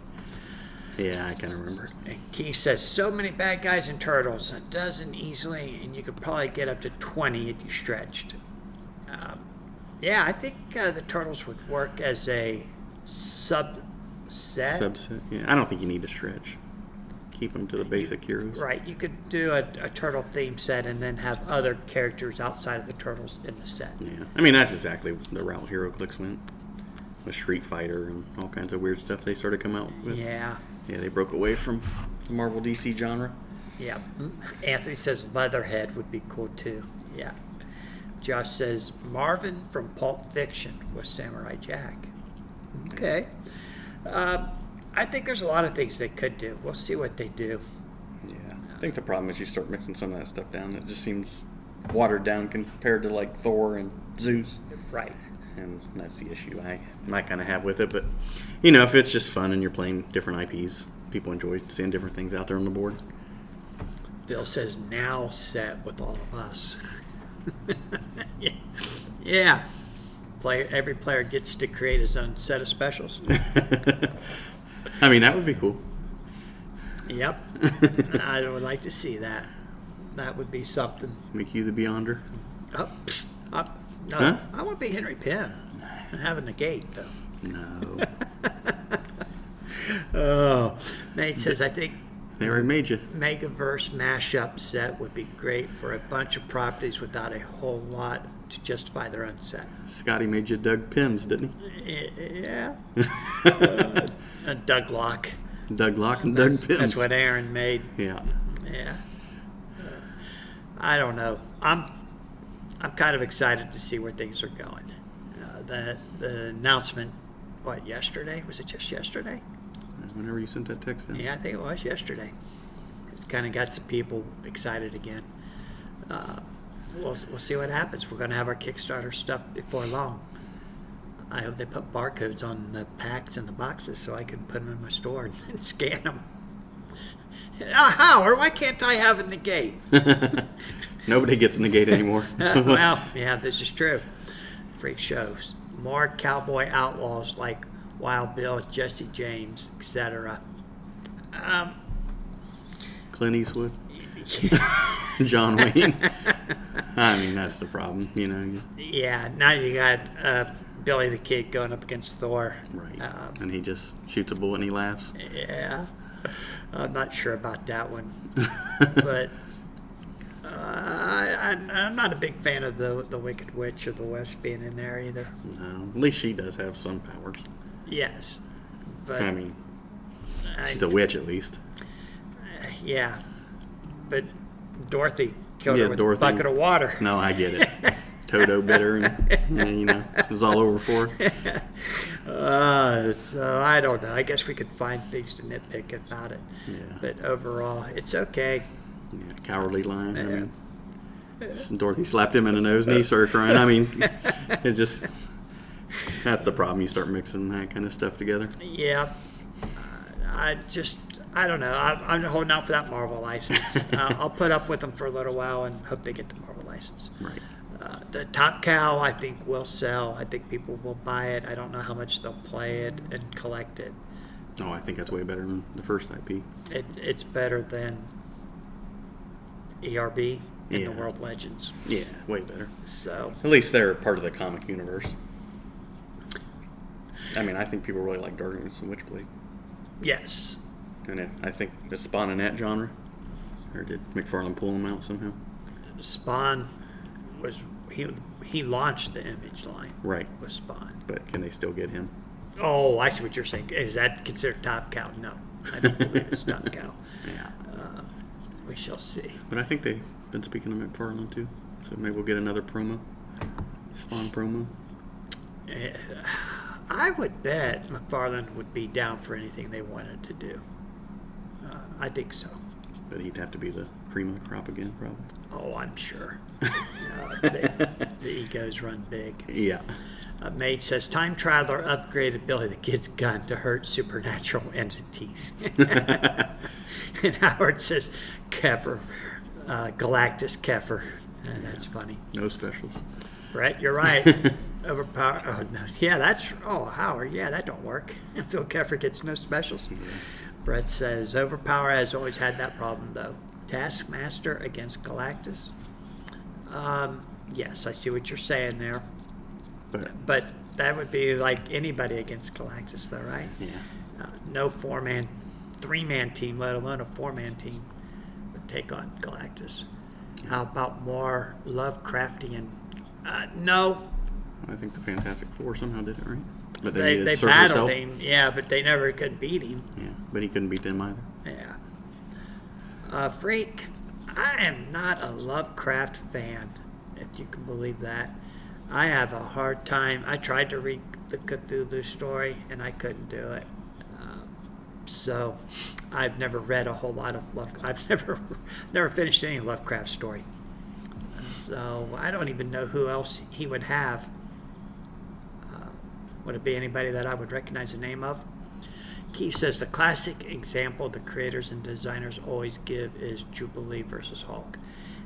Yeah, I kind of remember. And Keith says so many bad guys in Turtles, a dozen easily, and you could probably get up to 20 if you stretched. Yeah, I think the Turtles would work as a subset. Subset. Yeah, I don't think you need to stretch. Keep them to the basic heroes. Right, you could do a turtle theme set and then have other characters outside of the Turtles in the set. Yeah, I mean that's exactly the route Hero Clicks went. With Street Fighter and all kinds of weird stuff they started to come out with. Yeah. Yeah, they broke away from the Marvel DC genre. Yeah. Anthony says Leatherhead would be cool too. Yeah. Josh says Marvin from Pulp Fiction was Samurai Jack. Okay. I think there's a lot of things they could do. We'll see what they do. Yeah. I think the problem is you start mixing some of that stuff down. It just seems watered down compared to like Thor and Zeus. Right. And that's the issue I might kind of have with it. But, you know, if it's just fun and you're playing different IPs, people enjoy seeing different things out there on the board. Phil says now set with all of us. Yeah. Yeah. Every player gets to create his own set of specials. I mean, that would be cool. Yep. I would like to see that. That would be something. Make you the Beyonder. Oh, no, Huh? I want to be Henry Penn. And having the gate, though. No. Oh, Nate says, I think They already made you. Megaverse mashup set would be great for a bunch of properties without a whole lot to justify their own set. Scotty made you Doug Pims, didn't Yeah. Doug Locke. he? Doug Locke and Doug Pims. That's what Aaron made. Yeah. Yeah. I don't know. I'm kind of excited to see where things are going. The announcement, yesterday? Was it just yesterday? Whenever you sent that text in. Yeah, I think it was yesterday. It's kind of got some people excited again. We'll see what happens. We're going to have our Kickstarter stuff before long. I hope they put barcodes on the packs and the boxes so I can put them in my store and scan them. Howard, why can't I have a negate? Nobody gets negate anymore. Well, yeah, this is true. Freak shows. More cowboy outlaws like Wild Bill, Jesse James, etc. Clint Eastwood. John Wayne. I mean, that's the problem, you know. Yeah, now you got Billy the Kid going up against Thor. Right. And he just shoots a bullet and he laughs. Yeah, I'm not sure about that one, but I'm not a big fan of the Wicked Witch of the West being in there either. No, at least she does have some powers. Yes, but I mean, she's a witch at least. yeah, but Dorothy killed Yeah, her with Dorothy. a bucket of water. No, I get it. Toto bit her and, you know, it was all over for her. So I don't know. I guess we could find things to nitpick about it. Yeah. But overall, it's okay. Yeah, cowardly lion. I mean, Dorothy slapped him in the nose and he started crying. I mean, it's just, that's the problem. You start mixing that kind of stuff together. Yeah. I don't know. I'm holding out for that Marvel license. I'll put up with them for a little while and hope they get the Marvel license. Right. The Top Cow, I think, will sell. I think people will buy it. I don't know how much they'll play it and collect it. Oh, I think that's way better than the first IP. It's better than ERB in Yeah. the World Legends. Yeah, way better. So, At least they're part of the comic universe. I mean, I think people really like Darkness and Witchblade. yes. And I think it's Spawn in that genre. Or did McFarlane pull them out somehow? Spawn was, he launched the Image line Right. with Spawn. But can they still get him? Oh, I see what you're saying. Is that considered Top Cow? No. I don't believe it's Top Cow. Yeah. We shall see. But I think they've been speaking to McFarlane too. So maybe we'll get another promo. Spawn promo. I would bet McFarlane would be down for anything they wanted to do. I think so. But he'd have to be the cream of the crop again, probably. Oh, I'm sure. The egos run big. Yeah. Mage says, Time Traveler upgraded Billy the Kid's gun to hurt supernatural entities. And Howard says, Kefir, Galactus Kefir. That's funny. No specials. Brett, you're right. Overpower. Oh, no. Yeah, that's. Oh, Howard. Yeah, that don't work. Phil Kefir gets no specials. Yeah. Brett says, Overpower has always had that problem, though. Taskmaster against Galactus? Yes, I see what you're saying there. But that would be like anybody against Galactus, though, right? Yeah. No three-man team, let alone a four-man team, would take on Galactus. How about more Lovecraftian? No. I think the Fantastic Four somehow did it, right? But They needed Surge battled Yourself. him, yeah, but they never could beat him. Yeah, but he couldn't beat them either. Yeah. Freak, I am not a Lovecraft fan, if you can believe that. I have a hard time. I tried to read the Cthulhu story, and I couldn't do it. So I've never read a whole lot of I've never finished any Lovecraft story. So I don't even know who else he would have. Would it be anybody that I would recognize the name of? Keith says the classic example the creators and designers always give is Jubilee versus Hulk.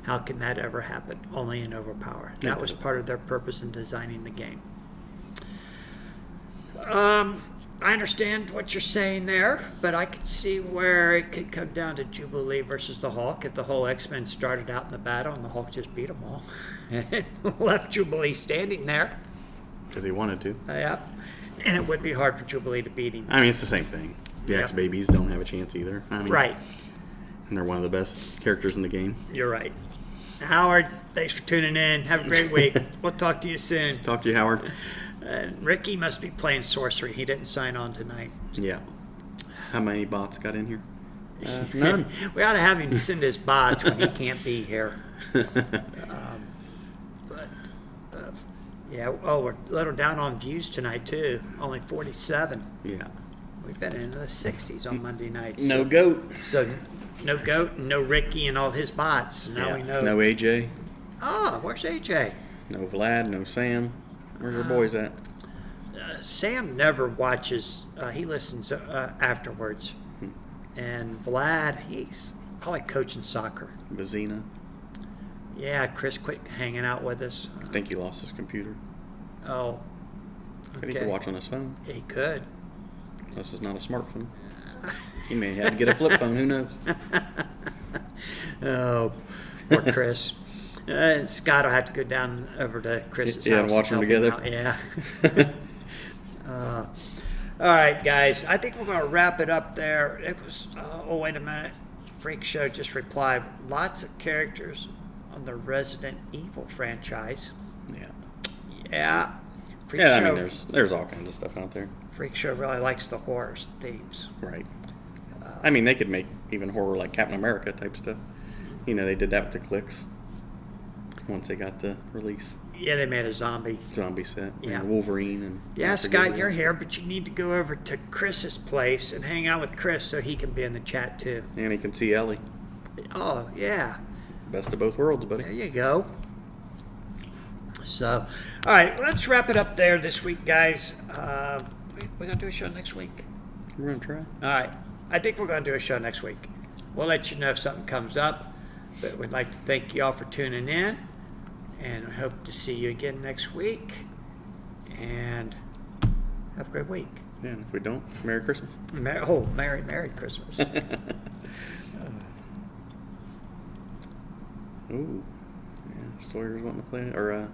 How can that ever happen? Only in overpower. Yeah. That was part of their purpose in designing the game. I understand what you're saying there, but I could see where it could come down to Jubilee versus the Hulk if the whole X-Men started out in the battle and the Hulk just beat them all and left Jubilee standing there. Because he wanted to. Yeah. And it would be hard for Jubilee to beat him. I mean, it's the same thing. The Yep. X-Babies don't have a chance either. I mean, Right. And they're one of the best characters in the game. You're right. Howard, thanks for tuning in. Have a great week. We'll talk to you soon. Talk to you, Howard. Ricky must be playing sorcery. He didn't sign on tonight. Yeah. How many bots got in here? None. We ought to have him send his bots when he can't be here. Yeah. Oh, we're a little down on views tonight too. Only 47. Yeah. We've been in the 60s on Monday nights. No goat. So no Goat, and no Ricky and all his bots. Now Yeah. we know. No AJ. Oh, where's AJ? No Vlad. No Sam. Where's our boys at? Sam never watches. He listens afterwards. And Vlad, he's probably coaching soccer. Bazina. Yeah, Chris quit hanging out with us. I think he lost his computer. Oh, But he okay. could watch on his phone. He could. This is not a smartphone. He may have to get a flip phone. Who knows? Oh, poor Chris. Scott will have to go down over to Chris's Yeah, house. and watch them help him together. out. Yeah. All right, guys. I think we're going to wrap it up there. It was. Oh, wait a minute. Freak Show just replied. Lots of characters on the Resident Evil franchise. Yeah. Yeah. Freak Yeah, I Show. mean, there's all kinds of stuff out there. Freak Show really likes the horror themes. Right. I mean, they could make even horror like Captain America type stuff. You know, they did that with the Clicks once they got the release. Yeah, they made a zombie. Zombie set. Yeah. And Wolverine. And Yeah, I forget Scott, who you're else. here, but you need to go over to Chris's place and hang out with Chris so he can be in the chat too. And you can see Ellie. Oh, yeah. Best of both worlds, There buddy. you go. So, all right, let's wrap it up there this week, guys. We're going to do a show next week. We're going to try. All right. I think we're going to do a show next week. We'll let you know if something comes up. But we'd like to thank you all for tuning in. And I hope to see you again next week. And have a great week. Yeah, and if we don't, Merry Christmas. Merry Christmas. Ooh. Yeah, Sawyer's wanting to play. Or,